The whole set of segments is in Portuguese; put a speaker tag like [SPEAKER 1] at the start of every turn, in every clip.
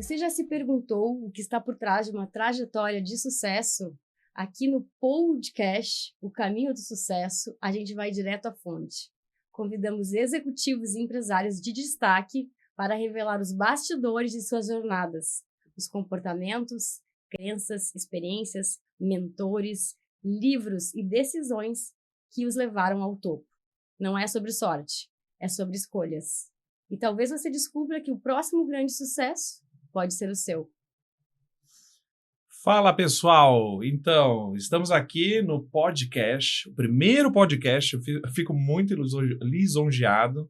[SPEAKER 1] Você já se perguntou o que está por trás de uma trajetória de sucesso? Aqui no podcast O Caminho do Sucesso, a gente vai direto à fonte. Convidamos executivos e empresários de destaque para revelar os bastidores de suas jornadas, os comportamentos, crenças, experiências, mentores, livros e decisões que os levaram ao topo. Não é sobre sorte, é sobre escolhas. E talvez você descubra que o próximo grande sucesso pode ser o seu.
[SPEAKER 2] Fala, pessoal! Então, estamos aqui no podcast, o primeiro podcast. Eu fico muito lisonjeado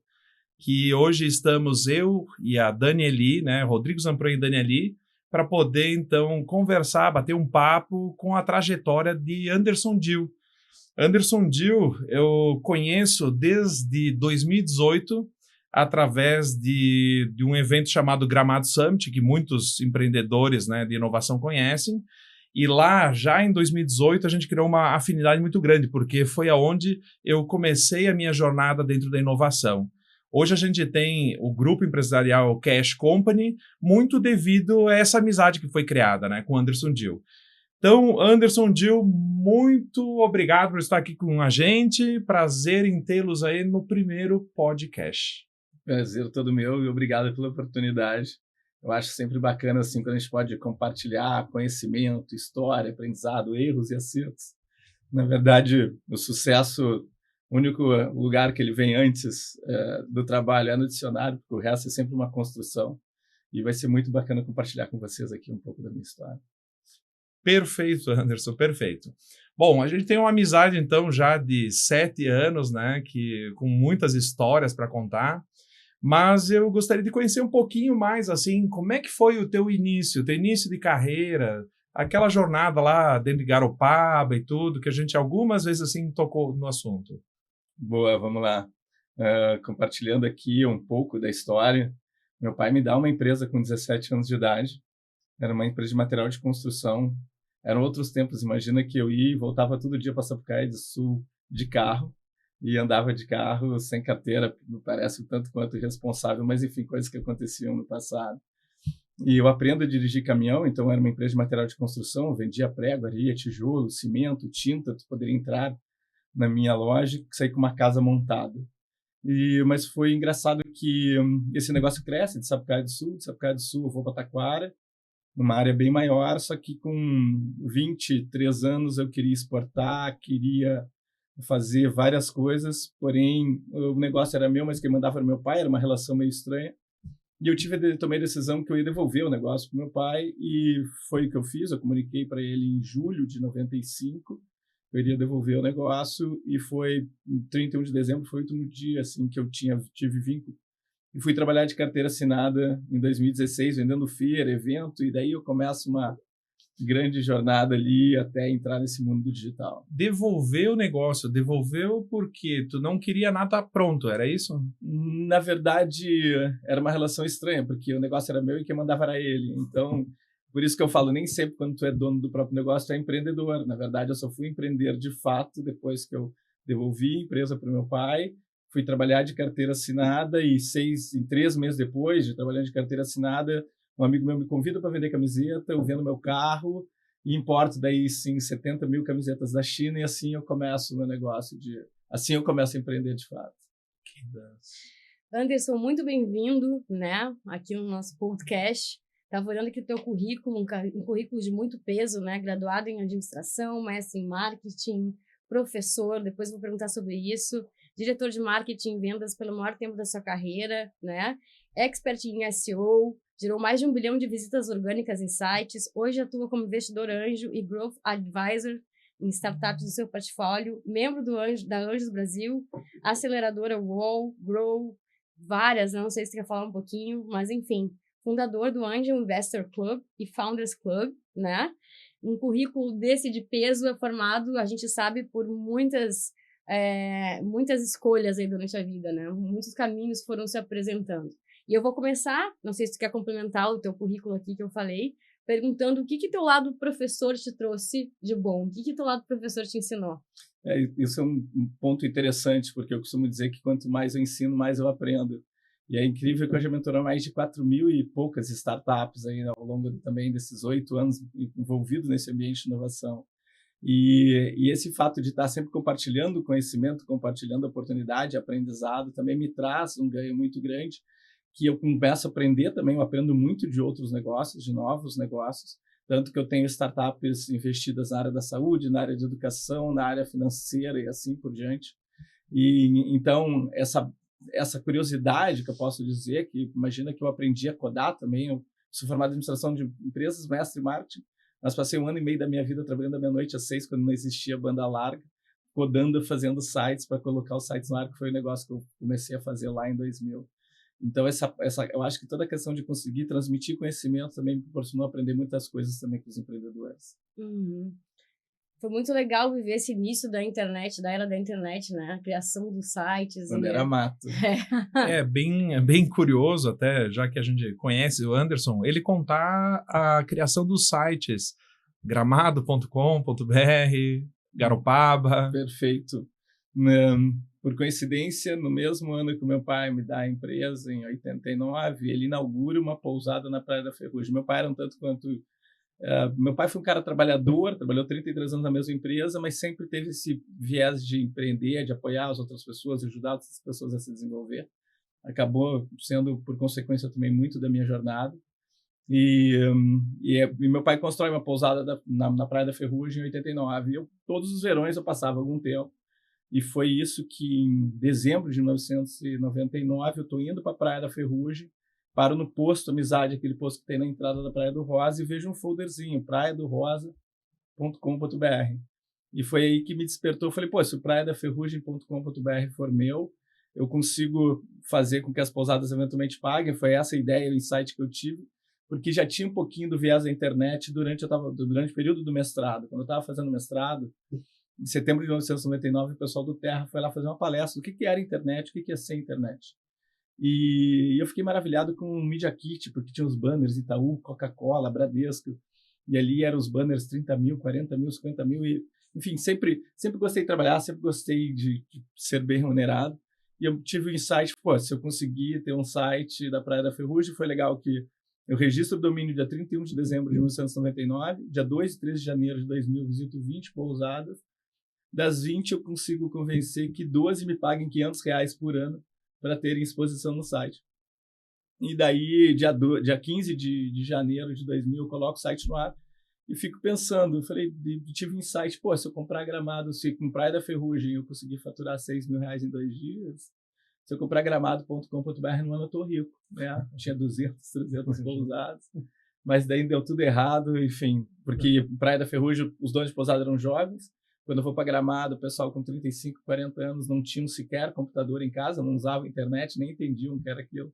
[SPEAKER 2] que hoje estamos eu e a Danieli, né, Rodrigo Zampron e Danieli, para poder, então, conversar, bater um papo com a trajetória de Anderson Dill. Anderson Dill eu conheço desde 2018, através de um evento chamado Gramado Summit, que muitos empreendedores, né, de inovação conhecem. E lá, já em 2018, a gente criou uma afinidade muito grande, porque foi aonde eu comecei a minha jornada dentro da inovação. Hoje a gente tem o grupo empresarial Cash Company, muito devido a essa amizade que foi criada, né, com Anderson Dill. Então, Anderson Dill, muito obrigado por estar aqui com a gente. Prazer em tê-los aí no primeiro podcast.
[SPEAKER 3] Prazer todo meu e obrigado pela oportunidade. Eu acho sempre bacana assim quando a gente pode compartilhar conhecimento, história, aprendizado, erros e acertos. Na verdade, o sucesso, o único lugar que ele vem antes do trabalho é no dicionário, porque o resto é sempre uma construção. E vai ser muito bacana compartilhar com vocês aqui um pouco da minha história.
[SPEAKER 2] Perfeito, Anderson, perfeito. Bom, a gente tem uma amizade, então, já de 7 anos, né, com muitas histórias para contar, mas eu gostaria de conhecer um pouquinho mais, assim, como é que foi o teu início de carreira, aquela jornada lá dentro de Garopaba e tudo, que a gente algumas vezes, assim, tocou no assunto.
[SPEAKER 3] Boa, vamos lá. Compartilhando aqui um pouco da história, meu pai me dá uma empresa com 17 anos de idade. Era uma empresa de material de construção. Eram outros tempos. Imagina que eu ia e voltava todo dia para Sapucaí do Sul de carro e andava de carro sem carteira. Me parece tanto quanto irresponsável, mas enfim, coisas que aconteciam no passado. E eu aprendo a dirigir caminhão, então era uma empresa de material de construção. Eu vendia prego, areia, tijolo, cimento, tinta. Tu poderia entrar na minha loja e sair com uma casa montada. Mas foi engraçado que esse negócio cresce de Sapucaí do Sul eu vou para Taquara, numa área bem maior, só que com 23 anos eu queria exportar, queria fazer várias coisas, porém o negócio era meu, mas quem mandava era meu pai, era uma relação meio estranha. E eu tomei a decisão que eu ia devolver o negócio para meu pai, e foi o que eu fiz. Eu comuniquei para ele em julho de 95, eu iria devolver o negócio, e foi 31 de dezembro, foi o último dia assim, que eu tive vínculo. E fui trabalhar de carteira assinada em 2016, vendendo feira, evento, e daí eu começo uma grande jornada ali até entrar nesse mundo do digital.
[SPEAKER 2] Devolveu o negócio, devolveu porque tu não queria nada pronto, era isso?
[SPEAKER 3] Na verdade, era uma relação estranha, porque o negócio era meu e quem mandava era ele. Então, por isso que eu falo, nem sempre quando tu é dono do próprio negócio, tu é empreendedor. Na verdade, eu só fui empreender de fato depois que eu devolvi a empresa para o meu pai. Fui trabalhar de carteira assinada e 3 meses depois de trabalhar de carteira assinada, um amigo meu me convida para vender camiseta, eu vendo meu carro e importo daí sim 70 mil camisetas da China, e assim eu começo o meu negócio assim eu começo a empreender de fato.
[SPEAKER 1] Anderson, muito bem-vindo, né, aqui no nosso podcast. Estava olhando aqui o teu currículo, um currículo de muito peso, né, graduado em administração, mestre em marketing, professor, depois vou perguntar sobre isso, diretor de marketing e vendas pelo maior tempo da sua carreira, né, expert em SEO, gerou mais de 1 bilhão de visitas orgânicas em sites, hoje atua como investidor anjo e growth advisor em startups do seu portfólio, membro da Anjos Brasil, aceleradora Wall, Grow, várias, não sei se você quer falar um pouquinho, mas enfim, fundador do Angel Investor Club e Founders Club, né? Um currículo desse de peso é formado, a gente sabe, por muitas escolhas aí durante a vida, né? Muitos caminhos foram se apresentando. E eu vou começar, não sei se tu quer complementar o teu currículo aqui que eu falei, perguntando o que teu lado professor te trouxe de bom, o que teu lado professor te ensinou?
[SPEAKER 3] Isso é um ponto interessante, porque eu costumo dizer que quanto mais eu ensino, mais eu aprendo. E é incrível que eu já mentorou mais de 4.000 e poucas startups aí ao longo também desses 8 anos envolvido nesse ambiente de inovação. E esse fato de estar sempre compartilhando conhecimento, compartilhando oportunidade, aprendizado, também me traz um ganho muito grande, que eu começo a aprender também, eu aprendo muito de outros negócios, de novos negócios, tanto que eu tenho startups investidas na área da saúde, na área de educação, na área financeira e assim por diante. E então, essa curiosidade que eu posso dizer, que imagina que eu aprendi a codar também, eu sou formado em administração de empresas, mestre em marketing, mas passei 1 ano e meio da minha vida trabalhando da meia-noite às 6, quando não existia banda larga, codando, fazendo sites para colocar os sites no ar, que foi um negócio que eu comecei a fazer lá em 2000. Então, eu acho que toda a questão de conseguir transmitir conhecimento também me proporcionou aprender muitas coisas também com os empreendedores.
[SPEAKER 1] Uhum. Foi muito legal viver esse início da internet, da era da internet, né? A criação dos sites.
[SPEAKER 3] Quando era mato.
[SPEAKER 2] É bem curioso, até, já que a gente conhece o Anderson, ele contar a criação dos sites gramado.com.br, Garopaba.
[SPEAKER 3] Perfeito. Por coincidência, no mesmo ano que o meu pai me dá a empresa, em 89, ele inaugura uma pousada na Praia da Ferrugem. Meu pai era um tanto quanto... meu pai foi um cara trabalhador, trabalhou 33 anos na mesma empresa, mas sempre teve esse viés de empreender, de apoiar as outras pessoas, ajudar as pessoas a se desenvolver. Acabou sendo, por consequência, também muito da minha jornada. E meu pai constrói uma pousada na Praia da Ferrugem em 89. E todos os verões eu passava algum tempo. E foi isso que, em dezembro de 1999, eu estou indo para a Praia da Ferrugem, paro no posto Amizade, aquele posto que tem na entrada da Praia do Rosa, e vejo um folderzinho, praiadorosa.com.br. E foi aí que me despertou. Eu falei, pô, se o praiadaferrugem.com.br for meu, eu consigo fazer com que as pousadas eventualmente paguem. Foi essa a ideia, o insight que eu tive, porque já tinha um pouquinho do viés da internet durante o período do mestrado. Quando eu estava fazendo mestrado, em setembro de 1999, o pessoal do Terra foi lá fazer uma palestra do que era internet, o que ia ser internet. E eu fiquei maravilhado com o Media Kit, porque tinha os banners Itaú, Coca-Cola, Bradesco, e ali eram os banners 30 mil, 40 mil, 50 mil, e, enfim, sempre gostei de trabalhar, sempre gostei de ser bem remunerado, e eu tive o insight, pô, se eu conseguir ter um site da Praia da Ferrugem, foi legal que eu registro o domínio dia 31 de dezembro de 1999, dia 2 e 13 de janeiro de 2000, visito 20 pousadas, das 20 eu consigo convencer que 12 me paguem R$500 por ano para terem exposição no site. E daí, dia 15 de janeiro de 2000, eu coloco o site no ar e fico pensando, eu falei, tive um insight, pô, se eu comprar Gramado, se com Praia da Ferrugem eu conseguir faturar R$6.000 em 2 dias, se eu comprar gramado.com.br no ano eu tô rico, né? Tinha 200, 300 pousadas, mas daí deu tudo errado, enfim, porque Praia da Ferrugem, os donos de pousada eram jovens. Quando eu vou para Gramado, o pessoal com 35, 40 anos não tinham sequer computador em casa, não usavam internet, nem entendiam o que era aquilo.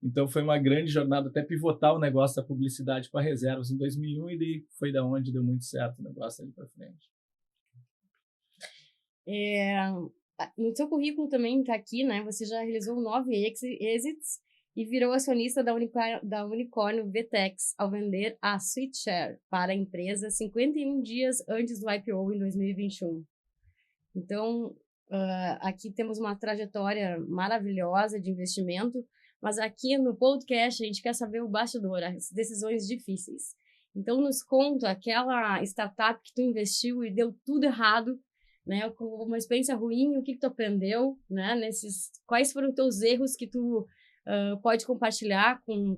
[SPEAKER 3] Então foi uma grande jornada até pivotar o negócio da publicidade para reservas em 2001 e daí foi da onde deu muito certo o negócio ali para frente.
[SPEAKER 1] No seu currículo também está aqui, né? Você já realizou 9 exits e virou acionista da unicórnio VTEX ao vender a SweetShare para a empresa 51 dias antes do IPO em 2021. Então, aqui temos uma trajetória maravilhosa de investimento, mas aqui no podcast a gente quer saber o bastidor, as decisões difíceis. Então, nos conta aquela startup que tu investiu e deu tudo errado, né? Com uma experiência ruim, o que tu aprendeu, né? Quais foram os teus erros que tu pode compartilhar com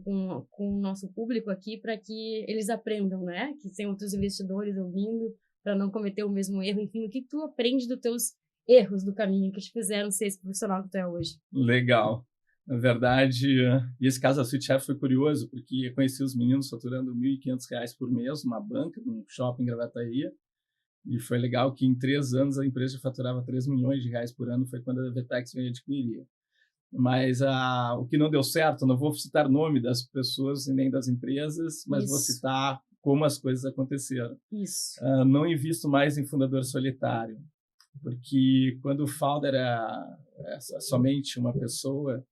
[SPEAKER 1] o nosso público aqui para que eles aprendam, né? Que tem outros investidores ouvindo para não cometer o mesmo erro. Enfim, o que tu aprende dos teus erros do caminho que te fizeram ser esse profissional que tu é hoje?
[SPEAKER 3] Legal. Na verdade, e esse caso da SweetShare foi curioso, porque eu conheci os meninos faturando R$1.500 por mês numa banca, num shopping em Gravataí, e foi legal que em 3 anos a empresa faturava R$3 milhões por ano, foi quando a VTEX veio adquirir. Mas o que não deu certo, não vou citar nome das pessoas e nem das empresas, mas vou citar como as coisas aconteceram. Não invisto mais em fundador solitário, porque quando o founder é somente uma pessoa,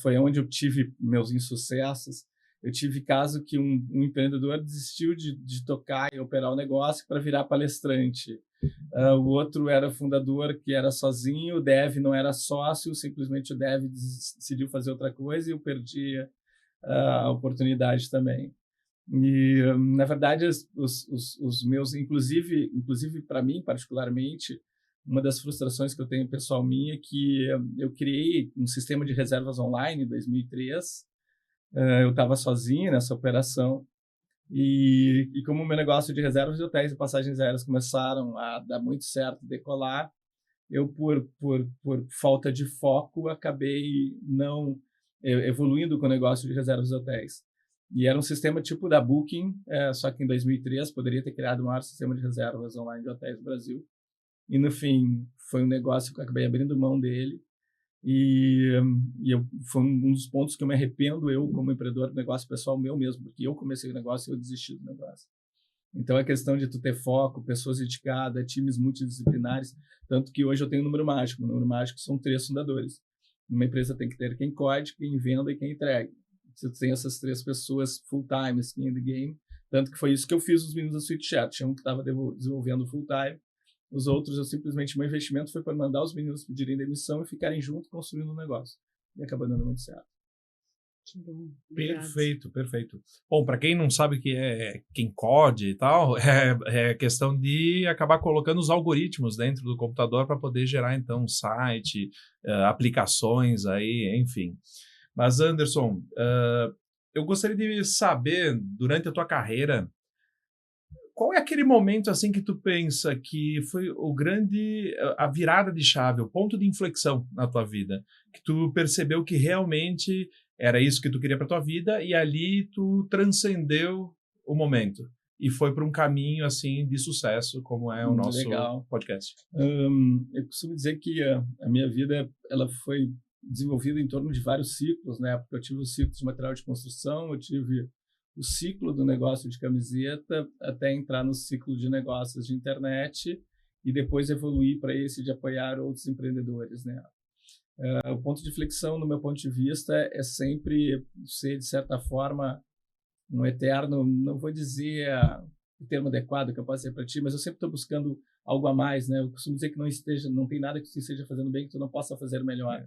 [SPEAKER 3] foi onde eu tive meus insucessos. Eu tive caso que um empreendedor desistiu de tocar e operar o negócio para virar palestrante. O outro era fundador, que era sozinho, o dev não era sócio, simplesmente o dev decidiu fazer outra coisa e eu perdi a oportunidade também. E, na verdade, os meus, inclusive para mim, particularmente, uma das frustrações que eu tenho pessoal minha é que eu criei um sistema de reservas online em 2003. Eu estava sozinho nessa operação. E como o meu negócio de reservas de hotéis e passagens aéreas começaram a dar muito certo, decolar, eu, por falta de foco, acabei não evoluindo com o negócio de reservas de hotéis. E era um sistema tipo da Booking, só que em 2003 poderia ter criado o maior sistema de reservas online de hotéis do Brasil. E, no fim, foi um negócio que eu acabei abrindo mão dele. Foi um dos pontos que eu me arrependo, eu como empreendedor do negócio pessoal meu mesmo, porque eu comecei o negócio e eu desisti do negócio. Então, é questão de tu ter foco, pessoas dedicadas, times multidisciplinares, tanto que hoje eu tenho um número mágico. O número mágico são 3 fundadores. Uma empresa tem que ter quem code, quem venda e quem entrega. Você tem essas 3 pessoas full-time, skin in the game, tanto que foi isso que eu fiz os meninos da Sweet Chat. Tinha um que estava desenvolvendo full-time, os outros, eu simplesmente, meu investimento foi para mandar os meninos pedirem demissão e ficarem juntos construindo um negócio. E acabou dando muito certo.
[SPEAKER 1] Que bom. Obrigado.
[SPEAKER 2] Perfeito. Bom, para quem não sabe o que é quem code e tal, é questão de acabar colocando os algoritmos dentro do computador para poder gerar, então, um site, aplicações aí, enfim. Mas, Anderson, eu gostaria de saber, durante a tua carreira, qual é aquele momento assim que tu pensa que foi a virada de chave, o ponto de inflexão na tua vida, que tu percebeu que realmente era isso que tu queria para tua vida e ali tu transcendeu o momento e foi para um caminho assim de sucesso, como é o nosso podcast?
[SPEAKER 3] Eu costumo dizer que a minha vida ela foi desenvolvida em torno de vários ciclos, né? Porque eu tive o ciclo de material de construção, eu tive o ciclo do negócio de camiseta até entrar no ciclo de negócios de internet e depois evoluir para esse de apoiar outros empreendedores, né? O ponto de flexão, no meu ponto de vista, é sempre ser, de certa forma, um eterno, não vou dizer o termo adequado que eu posso dizer para ti, mas eu sempre estou buscando algo a mais, né? Eu costumo dizer que não tem nada que você esteja fazendo bem que tu não possa fazer melhor.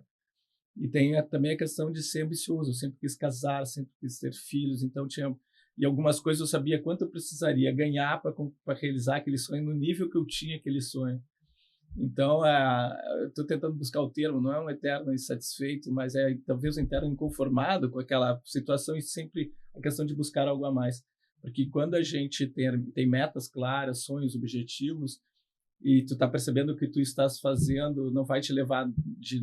[SPEAKER 3] E tem também a questão de ser ambicioso. Eu sempre quis casar, sempre quis ter filhos, então e algumas coisas eu sabia quanto eu precisaria ganhar para realizar aquele sonho no nível que eu tinha aquele sonho. Então, eu estou tentando buscar o termo, não é um eterno insatisfeito, mas é talvez um eterno inconformado com aquela situação e sempre a questão de buscar algo a mais. Porque quando a gente tem metas claras, sonhos, objetivos, e tu está percebendo que tu estás fazendo não vai te levar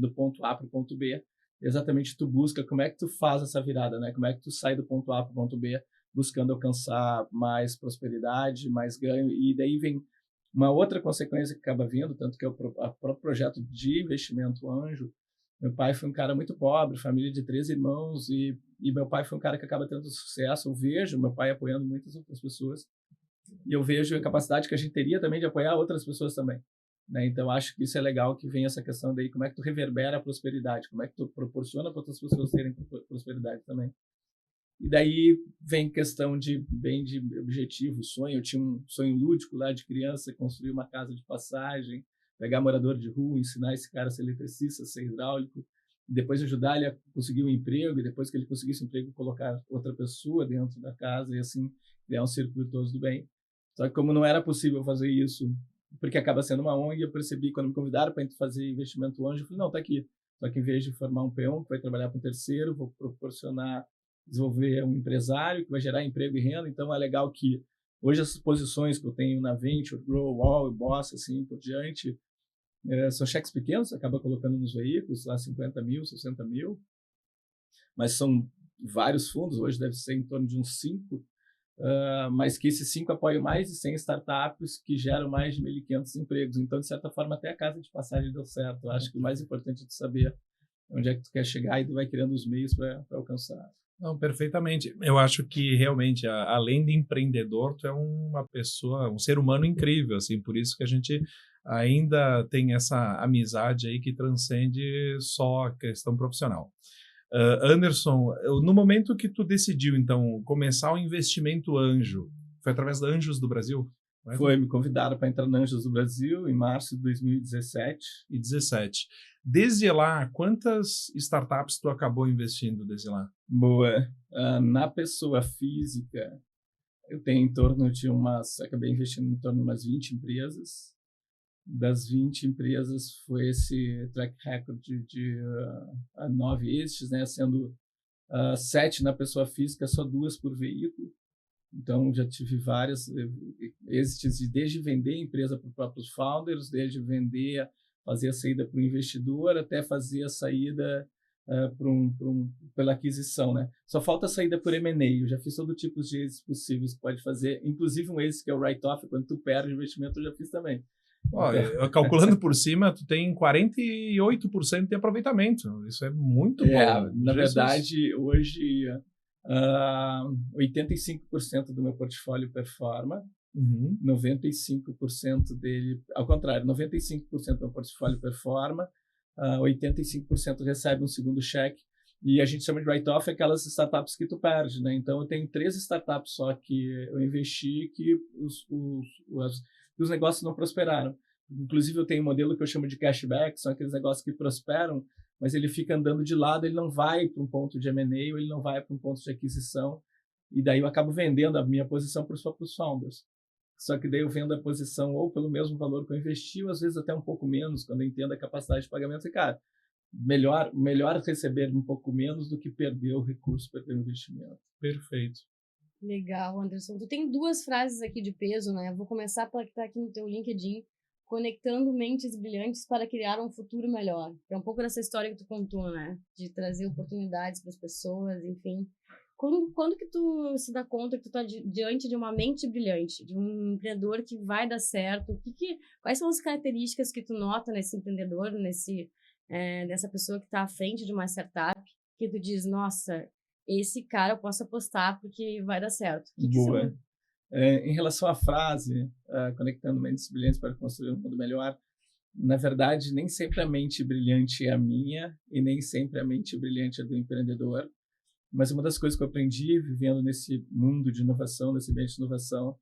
[SPEAKER 3] do ponto A para o ponto B, exatamente tu busca como é que tu faz essa virada, né? Como é que tu sai do ponto A para o ponto B, buscando alcançar mais prosperidade, mais ganho, e daí vem uma outra consequência que acaba vindo, tanto que é o próprio projeto de investimento anjo. Meu pai foi um cara muito pobre, família de 3 irmãos, e meu pai foi um cara que acaba tendo sucesso. Eu vejo meu pai apoiando muitas outras pessoas, e eu vejo a capacidade que a gente teria também de apoiar outras pessoas também, né? Então, acho que isso é legal, que vem essa questão daí, como é que tu reverbera a prosperidade, como é que tu proporciona para outras pessoas terem prosperidade também. E daí vem questão de objetivo, sonho. Eu tinha um sonho lúdico lá de criança, construir uma casa de passagem, pegar morador de rua, ensinar esse cara a ser eletricista, a ser hidráulico, depois ajudar ele a conseguir um emprego, e depois que ele conseguisse um emprego, colocar outra pessoa dentro da casa e assim criar um círculo virtuoso do bem. Só que como não era possível fazer isso, porque acaba sendo uma ONG, eu percebi, quando me convidaram para fazer investimento anjo, eu falei, não, tá aqui. Só que em vez de formar um peão que vai trabalhar para um terceiro, vou proporcionar, desenvolver um empresário que vai gerar emprego e renda. Então é legal que hoje essas posições que eu tenho na Venture, Grow, Wall, Boss, assim por diante, são cheques pequenos, você acaba colocando nos veículos, lá 50 mil, 60 mil, mas são vários fundos, hoje deve ser em torno de uns 5, mas que esses 5 apoiam mais de 100 startups que geram mais de 1.500 empregos. Então, de certa forma, até a casa de passagem deu certo. Eu acho que o mais importante é tu saber onde é que tu quer chegar e tu vai criando os meios para alcançar.
[SPEAKER 2] Não, perfeitamente. Eu acho que realmente, além de empreendedor, tu é uma pessoa, um ser humano incrível, assim, por isso que a gente ainda tem essa amizade aí que transcende só a questão profissional. Anderson, no momento que tu decidiu, então, começar o investimento anjo, foi através da Anjos do Brasil?
[SPEAKER 3] Me convidaram para entrar na Anjos do Brasil em março de 2017.
[SPEAKER 2] E 17. Desde lá, quantas startups tu acabou investindo desde lá?
[SPEAKER 3] Boa. Na pessoa física, eu tenho acabei investindo em torno de umas 20 empresas. Das 20 empresas foi esse track record de 9 êxitos, né? Sendo 7 na pessoa física, só 2 por veículo. Então, já tive várias êxitos desde vender a empresa para os próprios founders, desde fazer a saída para o investidor, até fazer a saída pela aquisição, né? Só falta a saída por M&A. Eu já fiz todo tipo de êxitos possíveis que pode fazer, inclusive um êxito que é o write-off, quando tu perde o investimento, eu já fiz também.
[SPEAKER 2] Então... Calculando por cima, tu tem 48% de aproveitamento. Isso é muito bom.
[SPEAKER 3] Na verdade, hoje 85% do meu portfólio performa, 95% dele, ao contrário, 95% do meu portfólio performa, 85% recebe um segundo cheque, e a gente chama de write-off aquelas startups que tu perde, né? Então, eu tenho 3 startups só que eu investi que os negócios não prosperaram. Inclusive, eu tenho um modelo que eu chamo de cashback, são aqueles negócios que prosperam, mas ele fica andando de lado, ele não vai para um ponto de M&A ou ele não vai para um ponto de aquisição, e daí eu acabo vendendo a minha posição para os founders. Só que daí eu vendo a posição ou pelo mesmo valor que eu investi, ou às vezes até um pouco menos, quando eu entendo a capacidade de pagamento. E, cara, melhor receber um pouco menos do que perder o recurso, perder o investimento.
[SPEAKER 2] Perfeito.
[SPEAKER 1] Legal, Anderson. Tu tem 2 frases aqui de peso, né? Eu vou começar pela que está aqui no teu LinkedIn. Conectando mentes brilhantes para criar um futuro melhor. É um pouco dessa história que tu contou, né? De trazer oportunidades para as pessoas, enfim. Quando que tu se dá conta que tu tá diante de uma mente brilhante, de um empreendedor que vai dar certo? Quais são as características que tu nota nesse empreendedor, nessa pessoa que está à frente de uma startup, que tu diz, nossa, esse cara eu posso apostar porque vai dar certo?
[SPEAKER 3] Boa. Em relação à frase, conectando mentes brilhantes para construir um mundo melhor, na verdade, nem sempre a mente brilhante é a minha e nem sempre a mente brilhante é do empreendedor. Mas uma das coisas que eu aprendi vivendo nesse mundo de inovação, nesse ambiente de inovação,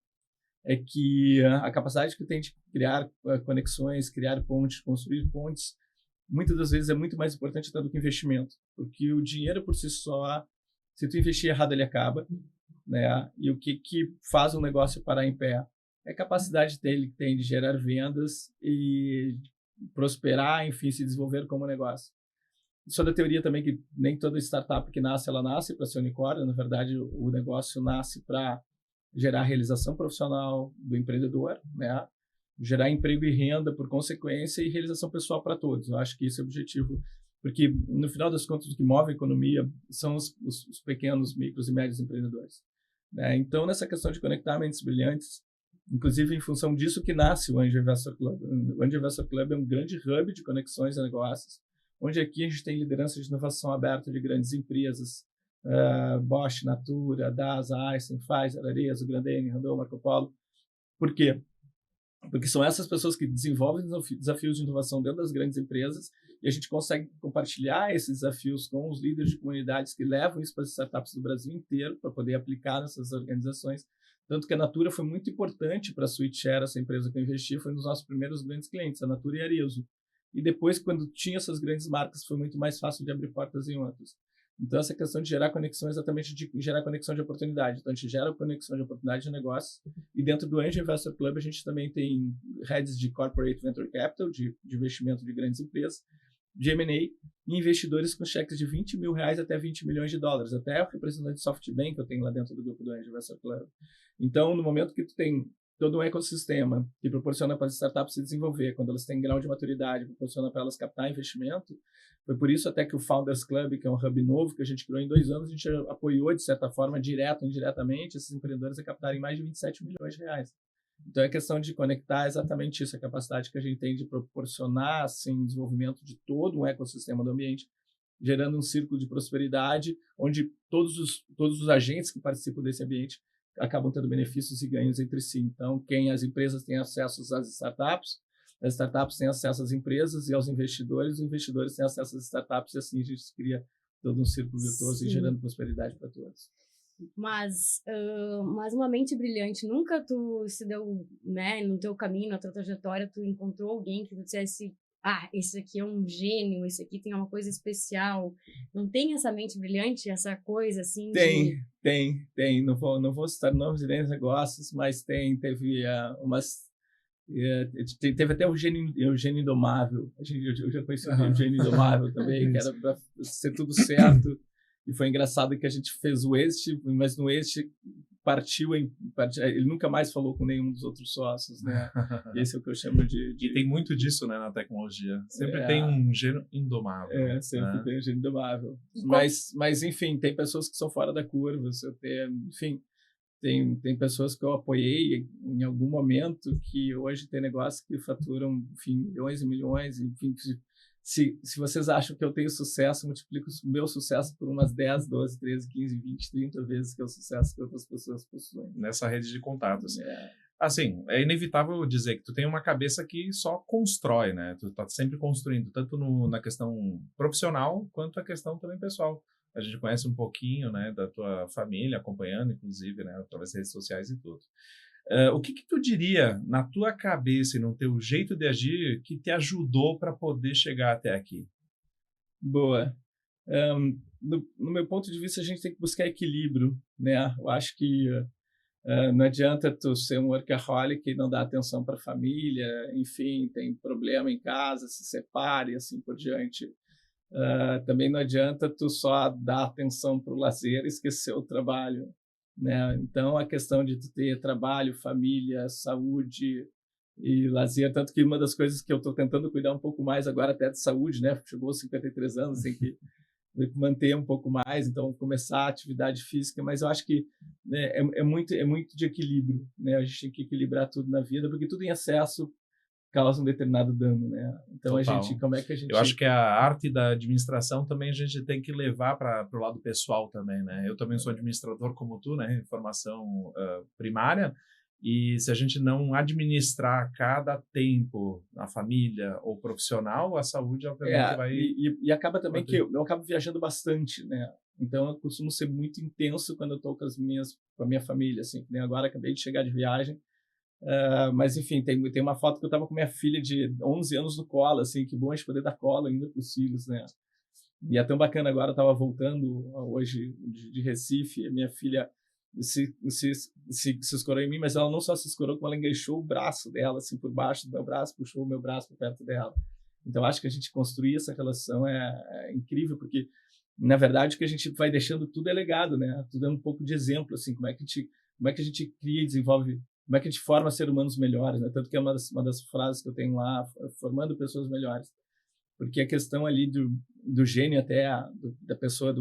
[SPEAKER 3] é que a capacidade que tem de criar conexões, criar pontes, construir pontes, muitas das vezes é muito mais importante até do que investimento. Porque o dinheiro por si só, se tu investir errado, ele acaba. Né? E o que faz um negócio parar em pé é a capacidade dele que tem de gerar vendas e prosperar, enfim, se desenvolver como negócio. Sou da teoria também que nem toda startup que nasce, ela nasce para ser unicórnio. Na verdade, o negócio nasce para gerar realização profissional do empreendedor, né? Gerar emprego e renda por consequência e realização pessoal para todos. Eu acho que esse é o objetivo, porque no final das contas o que move a economia são os pequenos, micros e médios empreendedores. Então, nessa questão de conectar mentes brilhantes, inclusive em função disso que nasce o Angel Investor Club. O Angel Investor Club é um grande hub de conexões e negócios, onde aqui a gente tem liderança de inovação aberta de grandes empresas, Bosch, Natura, DASA, Einstein, Pfizer, Arezzo, Grandene, Randon, Marco Polo. Por quê? Porque são essas pessoas que desenvolvem desafios de inovação dentro das grandes empresas e a gente consegue compartilhar esses desafios com os líderes de comunidades que levam isso para as startups do Brasil inteiro para poder aplicar nessas organizações. Tanto que a Natura foi muito importante para a SweetShare, essa empresa que eu investi, foi um dos nossos primeiros grandes clientes, a Natura e a Arezzo. E depois, quando tinha essas grandes marcas, foi muito mais fácil de abrir portas em outras. Então, essa questão de gerar conexão é exatamente de gerar conexão de oportunidade. Então, a gente gera conexão de oportunidade de negócios. E dentro do Angel Investor Club, a gente também tem heads de Corporate Venture Capital, de investimento de grandes empresas, de M&A, e investidores com cheques de R$20 mil até $20 milhões. Até o representante de SoftBank que eu tenho lá dentro do grupo do Angel Investor Club. Então, no momento que tu tem todo um ecossistema que proporciona para as startups se desenvolver, quando elas têm grau de maturidade, proporciona para elas captar investimento. Foi por isso até que o Founders Club, que é um hub novo que a gente criou em 2 anos, a gente apoiou, de certa forma, direto ou indiretamente, esses empreendedores a captarem mais de R$27 milhões. Então, é questão de conectar exatamente isso, a capacidade que a gente tem de proporcionar assim, desenvolvimento de todo um ecossistema do ambiente, gerando um círculo de prosperidade, onde todos os agentes que participam desse ambiente acabam tendo benefícios e ganhos entre si. Então, as empresas têm acesso às startups, as startups têm acesso às empresas e aos investidores, os investidores têm acesso às startups, e assim a gente cria todo um círculo virtuoso e gerando prosperidade para todos.
[SPEAKER 1] Mas uma mente brilhante, nunca tu se deu, né, no teu caminho, na tua trajetória, tu encontrou alguém que tu dissesse, esse aqui é um gênio, esse aqui tem uma coisa especial. Não tem essa mente brilhante, essa coisa assim de...
[SPEAKER 3] Tem. Não vou citar nomes e nem negócios, mas teve teve até o Gênio Indomável. Eu já conheci o Gênio Indomável também, que era para ser tudo certo. E foi engraçado que a gente fez o exit, mas no exit ele nunca mais falou com nenhum dos outros sócios, né? Esse é o que eu chamo de...
[SPEAKER 2] E tem muito disso, né, na tecnologia. Sempre tem um gênio indomável.
[SPEAKER 3] Sempre tem um gênio indomável. Mas, enfim, tem pessoas que são fora da curva. Enfim, tem pessoas que eu apoiei em algum momento que hoje tem negócios que faturam, enfim, milhões e milhões. Enfim, se vocês acham que eu tenho sucesso, multiplico o meu sucesso por umas 10, 12, 13, 15, 20, 30 vezes que é o sucesso que outras pessoas possuem.
[SPEAKER 2] Nessa rede de contatos. Assim, é inevitável dizer que tu tem uma cabeça que só constrói, né? Tu tá sempre construindo, tanto na questão profissional, quanto a questão também pessoal. A gente conhece um pouquinho, né, da tua família, acompanhando, inclusive, né, através das redes sociais e tudo. O que tu diria na tua cabeça e no teu jeito de agir que te ajudou para poder chegar até aqui?
[SPEAKER 3] Boa. No meu ponto de vista, a gente tem que buscar equilíbrio, né? Eu acho que não adianta tu ser um workaholic e não dar atenção para a família, enfim, tem problema em casa, se separe e assim por diante. Também não adianta tu só dar atenção para o lazer e esquecer o trabalho, né? Então, a questão de tu ter trabalho, família, saúde e lazer, tanto que uma das coisas que eu estou tentando cuidar um pouco mais agora até de saúde, né? Chegou aos 53 anos, tem que manter um pouco mais, então começar a atividade física, mas eu acho que, né, é muito de equilíbrio, né? A gente tem que equilibrar tudo na vida, porque tudo em excesso causa um determinado dano, né? Então, como é que a gente...
[SPEAKER 2] Eu acho que a arte da administração também a gente tem que levar para o lado pessoal também, né? Eu também sou administrador como tu, né? Em formação primária, e se a gente não administrar cada tempo na família ou profissional, a saúde obviamente vai...
[SPEAKER 3] E acaba também que eu acabo viajando bastante, né? Então, eu costumo ser muito intenso quando eu estou com a minha família, assim. Nem agora, acabei de chegar de viagem. Mas, enfim, tem uma foto que eu estava com minha filha de 11 anos no colo, assim, que bom a gente poder dar colo ainda para os filhos, né? E é tão bacana agora, eu estava voltando hoje de Recife, minha filha se escorou em mim, mas ela não só se escorou, como ela enganchou o braço dela, assim, por baixo do meu braço, puxou o meu braço por perto dela. Então, acho que a gente construir essa relação é incrível, porque, na verdade, o que a gente vai deixando tudo é legado, né? Tudo é um pouco de exemplo, assim, como é que a gente cria e desenvolve, como é que a gente forma seres humanos melhores, né? Tanto que é uma das frases que eu tenho lá, formando pessoas melhores. Porque a questão ali do gênio até da pessoa,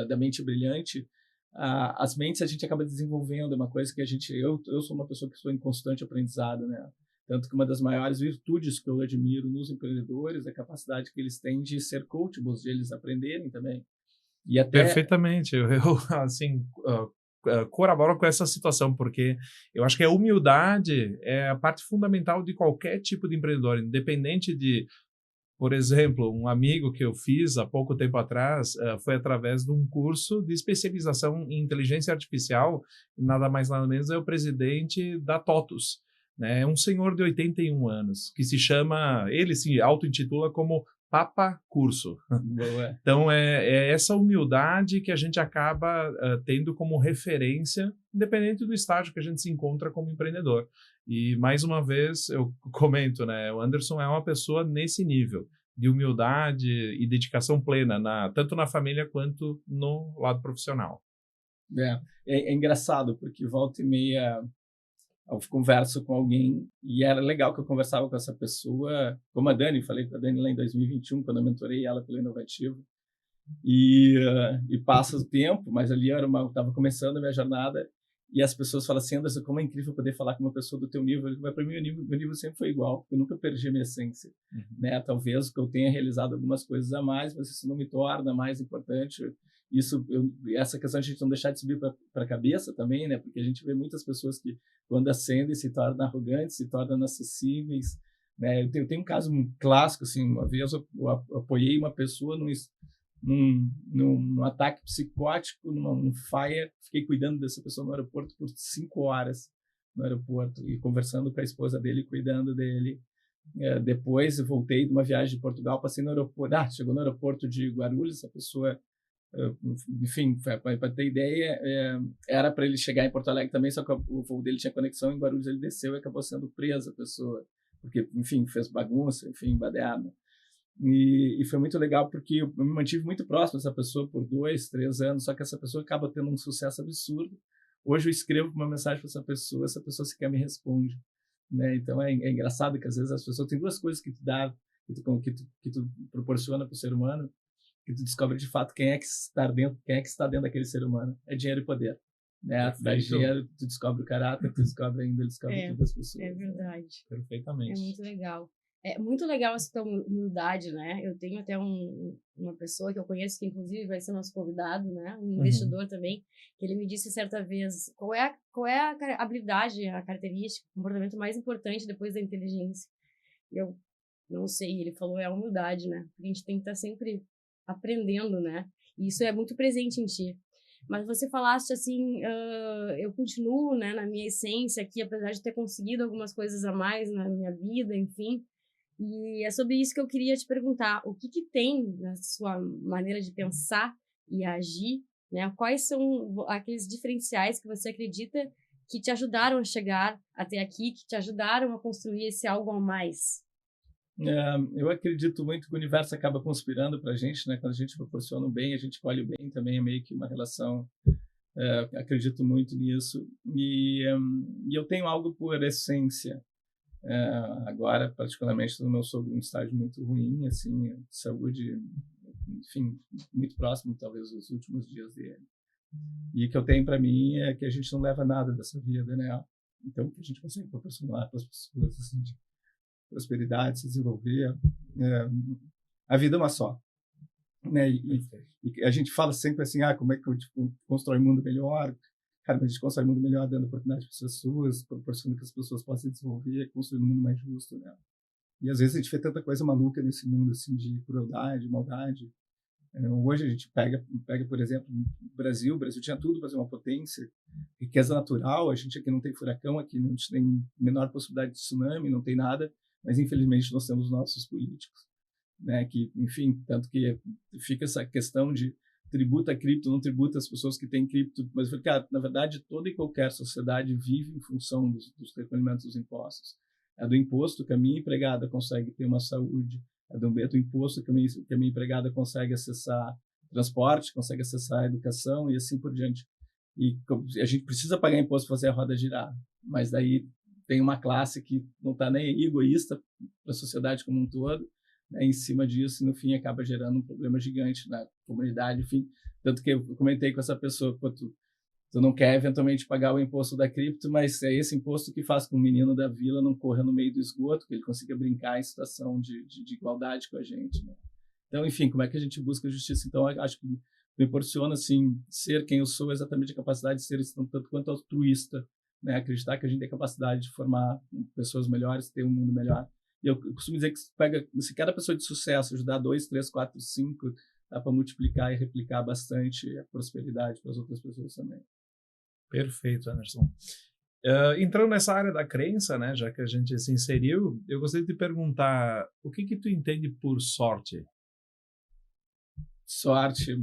[SPEAKER 3] da mente brilhante, as mentes a gente acaba desenvolvendo, é uma coisa que eu sou uma pessoa que estou em constante aprendizado, né? Tanto que uma das maiores virtudes que eu admiro nos empreendedores é a capacidade que eles têm de ser coachables, de eles aprenderem também. E até...
[SPEAKER 2] Perfeitamente. Eu assim, corroboro com essa situação, porque eu acho que a humildade é a parte fundamental de qualquer tipo de empreendedor, independente de, por exemplo, um amigo que eu fiz há pouco tempo atrás foi através de um curso de especialização em inteligência artificial, nada mais nada menos é o presidente da TOTUS, né? É um senhor de 81 anos, que ele se auto-intitula como Papa Curso.
[SPEAKER 3] Boa.
[SPEAKER 2] Então, é essa humildade que a gente acaba tendo como referência, independente do estágio que a gente se encontra como empreendedor. E, mais uma vez, eu comento, né? O Anderson é uma pessoa nesse nível de humildade e dedicação plena, tanto na família quanto no lado profissional.
[SPEAKER 3] É engraçado, porque volta e meia eu converso com alguém, e era legal que eu conversava com essa pessoa, como a Dani, falei com a Dani lá em 2021, quando eu mentorei ela pelo Inovativo, e passa o tempo, mas ali eu estava começando a minha jornada, e as pessoas falam assim, Anderson, como é incrível poder falar com uma pessoa do teu nível, mas para mim meu nível sempre foi igual, eu nunca perdi a minha essência, né? Talvez que eu tenha realizado algumas coisas a mais, mas isso não me torna mais importante. Essa questão de a gente não deixar de subir para a cabeça também, né? Porque a gente vê muitas pessoas que, quando ascendem, se tornam arrogantes, se tornam inacessíveis, né? Eu tenho um caso clássico, assim, uma vez eu apoiei uma pessoa num ataque psicótico, num fire. Fiquei cuidando dessa pessoa no aeroporto por 5 horas no aeroporto e conversando com a esposa dele, cuidando dele. Depois eu voltei de uma viagem de Portugal, passei no aeroporto. Chegou no aeroporto de Guarulhos, a pessoa, enfim, para ter ideia, era para ele chegar em Porto Alegre também, só que o voo dele tinha conexão em Guarulhos, ele desceu e acabou sendo preso a pessoa, porque, enfim, fez bagunça, enfim, badeada. E foi muito legal porque eu me mantive muito próximo dessa pessoa por 2, 3 anos, só que essa pessoa acaba tendo um sucesso absurdo. Hoje eu escrevo uma mensagem para essa pessoa sequer me responde, né? Então é engraçado que às vezes as pessoas têm 2 coisas que tu dá, que tu proporciona para o ser humano, que tu descobre de fato quem é que está dentro daquele ser humano. É dinheiro e poder, né? Tu dá dinheiro, tu descobre o caráter, tu descobre ainda, descobre todas as pessoas.
[SPEAKER 1] É verdade.
[SPEAKER 2] Né? Perfeitamente.
[SPEAKER 1] É muito legal. É muito legal essa tua humildade, né? Eu tenho até uma pessoa que eu conheço, que inclusive vai ser nosso convidado, né? Um investidor também, que ele me disse certa vez qual é a habilidade, a característica, o comportamento mais importante depois da inteligência. Eu não sei, ele falou é a humildade, né? A gente tem que estar sempre aprendendo, né? E isso é muito presente em ti. Mas você falaste assim, eu continuo, né, na minha essência aqui, apesar de ter conseguido algumas coisas a mais na minha vida, enfim. E é sobre isso que eu queria te perguntar. O que tem na sua maneira de pensar e agir, né? Quais são aqueles diferenciais que você acredita que te ajudaram a chegar até aqui, que te ajudaram a construir esse algo a mais?
[SPEAKER 3] Eu acredito muito que o universo acaba conspirando para a gente, né? Quando a gente proporciona o bem, a gente colhe o bem também, é meio que uma relação. Acredito muito nisso. E eu tenho algo por essência. Agora, particularmente, no meu sogro, um estágio muito ruim, assim, de saúde, enfim, muito próximo, talvez, dos últimos dias dele. E o que eu tenho para mim é que a gente não leva nada dessa vida, né? Então, que a gente consegue proporcionar para as pessoas, assim, de prosperidade, se desenvolver. A vida é uma só, né? E a gente fala sempre assim, como é que eu constrói um mundo melhor? Cara, a gente constrói um mundo melhor dando oportunidade para as pessoas, proporcionando que as pessoas possam se desenvolver, construir um mundo mais justo, né? E às vezes a gente vê tanta coisa maluca nesse mundo, assim, de crueldade, maldade. Hoje a gente pega, por exemplo, o Brasil tinha tudo para ser uma potência, riqueza natural, a gente aqui não tem furacão, aqui não tem menor possibilidade de tsunami, não tem nada, mas infelizmente nós temos nossos políticos, né? Que, enfim, tanto que fica essa questão de tributa cripto, não tributa as pessoas que têm cripto, mas, cara, na verdade, toda e qualquer sociedade vive em função dos recolhimentos dos impostos. É do imposto que a minha empregada consegue ter uma saúde, é do imposto que a minha empregada consegue acessar transporte, consegue acessar educação e assim por diante. E a gente precisa pagar imposto para fazer a roda girar, mas daí tem uma classe que não está nem egoísta para a sociedade como um todo, né, em cima disso, e no fim acaba gerando um problema gigante na comunidade, enfim. Tanto que eu comentei com essa pessoa, tu não quer eventualmente pagar o imposto da cripto, mas é esse imposto que faz com que o menino da vila não corra no meio do esgoto, que ele consiga brincar em situação de igualdade com a gente, né? Então, enfim, como é que a gente busca justiça? Então, acho que me proporciona, assim, ser quem eu sou, exatamente a capacidade de ser tanto quanto altruísta, né? Acreditar que a gente tem a capacidade de formar pessoas melhores, ter um mundo melhor. E eu costumo dizer que se cada pessoa de sucesso ajudar 2, 3, 4, 5, dá para multiplicar e replicar bastante a prosperidade para as outras pessoas também.
[SPEAKER 2] Perfeito, Anderson. Entrando nessa área da crença, né, já que a gente se inseriu, eu gostaria de te perguntar o que tu entende por sorte?
[SPEAKER 3] Sorte,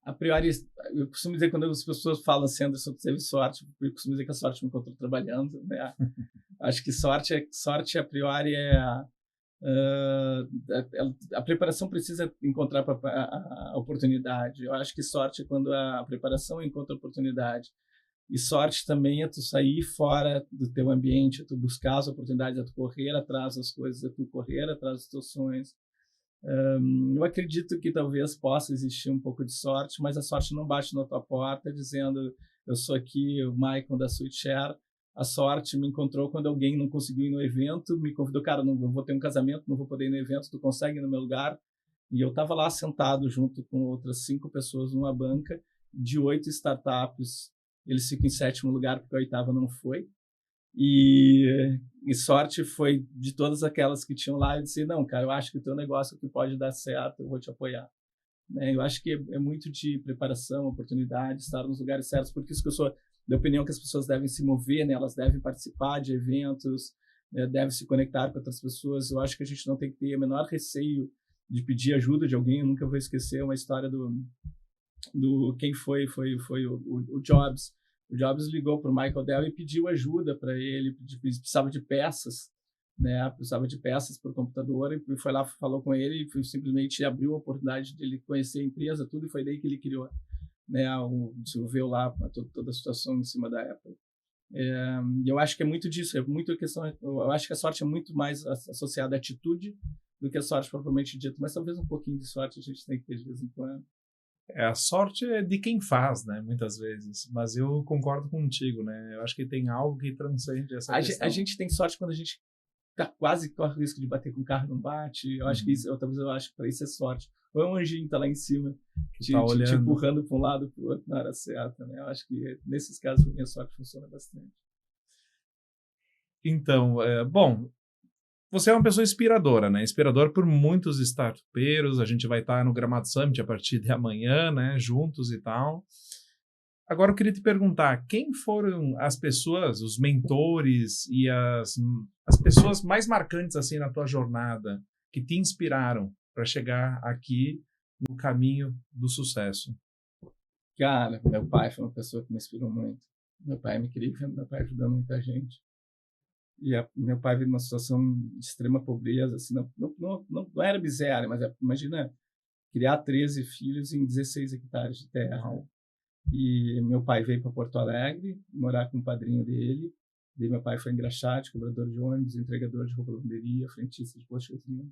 [SPEAKER 3] a priori, eu costumo dizer, quando as pessoas falam assim, Anderson, tu teve sorte, eu costumo dizer que a sorte me encontrou trabalhando, né? Acho que sorte a priori a preparação precisa encontrar a oportunidade. Eu acho que sorte é quando a preparação encontra a oportunidade. E sorte também é tu sair fora do teu ambiente, é tu buscar as oportunidades, é tu correr atrás das coisas, é tu correr atrás dos teus sonhos. Eu acredito que talvez possa existir um pouco de sorte, mas a sorte não bate na tua porta dizendo, eu sou aqui o Maicon da Sweetshare. A sorte me encontrou quando alguém não conseguiu ir no evento, me convidou, cara, não vou ter um casamento, não vou poder ir no evento, tu consegue ir no meu lugar? E eu estava lá sentado junto com outras 5 pessoas numa banca de 8 startups. Eles ficam em 7º lugar porque a 8ª não foi. E sorte foi de todas aquelas que tinham lá. Eu disse, não, cara, eu acho que o teu negócio aqui pode dar certo, eu vou te apoiar. Né? Eu acho que é muito de preparação, oportunidade, estar nos lugares certos, porque isso que eu sou da opinião que as pessoas devem se mover, né? Elas devem participar de eventos, né? Devem se conectar com outras pessoas. Eu acho que a gente não tem que ter o menor receio de pedir ajuda de alguém. Eu nunca vou esquecer uma história do quem foi o Jobs. O Jobs ligou para o Michael Dell e pediu ajuda para ele, precisava de peças, né? Precisava de peças para o computador, e foi lá, falou com ele e simplesmente abriu a oportunidade de ele conhecer a empresa, tudo, e foi daí que ele criou, né? Desenvolveu lá toda a situação em cima da Apple. E eu acho que é muito disso, é muito a questão. Eu acho que a sorte é muito mais associada à atitude do que a sorte propriamente dita, mas talvez um pouquinho de sorte a gente tem que ter de vez em quando.
[SPEAKER 2] A sorte é de quem faz, né? Muitas vezes. Mas eu concordo contigo, né? Eu acho que tem algo que transcende essa questão.
[SPEAKER 3] A gente tem sorte quando a gente quase corre o risco de bater com o carro, não bate. Eu acho que isso, talvez eu acho que para isso é sorte. Ou é um anjinho que tá lá em cima, te empurrando para um lado para o outro na hora certa, né? Eu acho que nesses casos a minha sorte funciona bastante.
[SPEAKER 2] Então, bom, você é uma pessoa inspiradora, né? Inspiradora por muitos startupeiros. A gente vai estar no Gramado Summit a partir de amanhã, né? Juntos e tal. Agora eu queria te perguntar, quem foram as pessoas, os mentores e as pessoas mais marcantes assim na tua jornada que te inspiraram para chegar aqui no caminho do sucesso?
[SPEAKER 3] Cara, meu pai foi uma pessoa que me inspirou muito. Meu pai me queria, meu pai ajudando muita gente. E meu pai veio de uma situação de extrema pobreza, assim, não era miséria, mas imagina criar 13 filhos em 16 hectares de terra. E meu pai veio para Porto Alegre, morar com o padrinho dele. Daí meu pai foi engraxate, cobrador de ônibus, entregador de roupa lavanderia, frentista de posto de gasolina.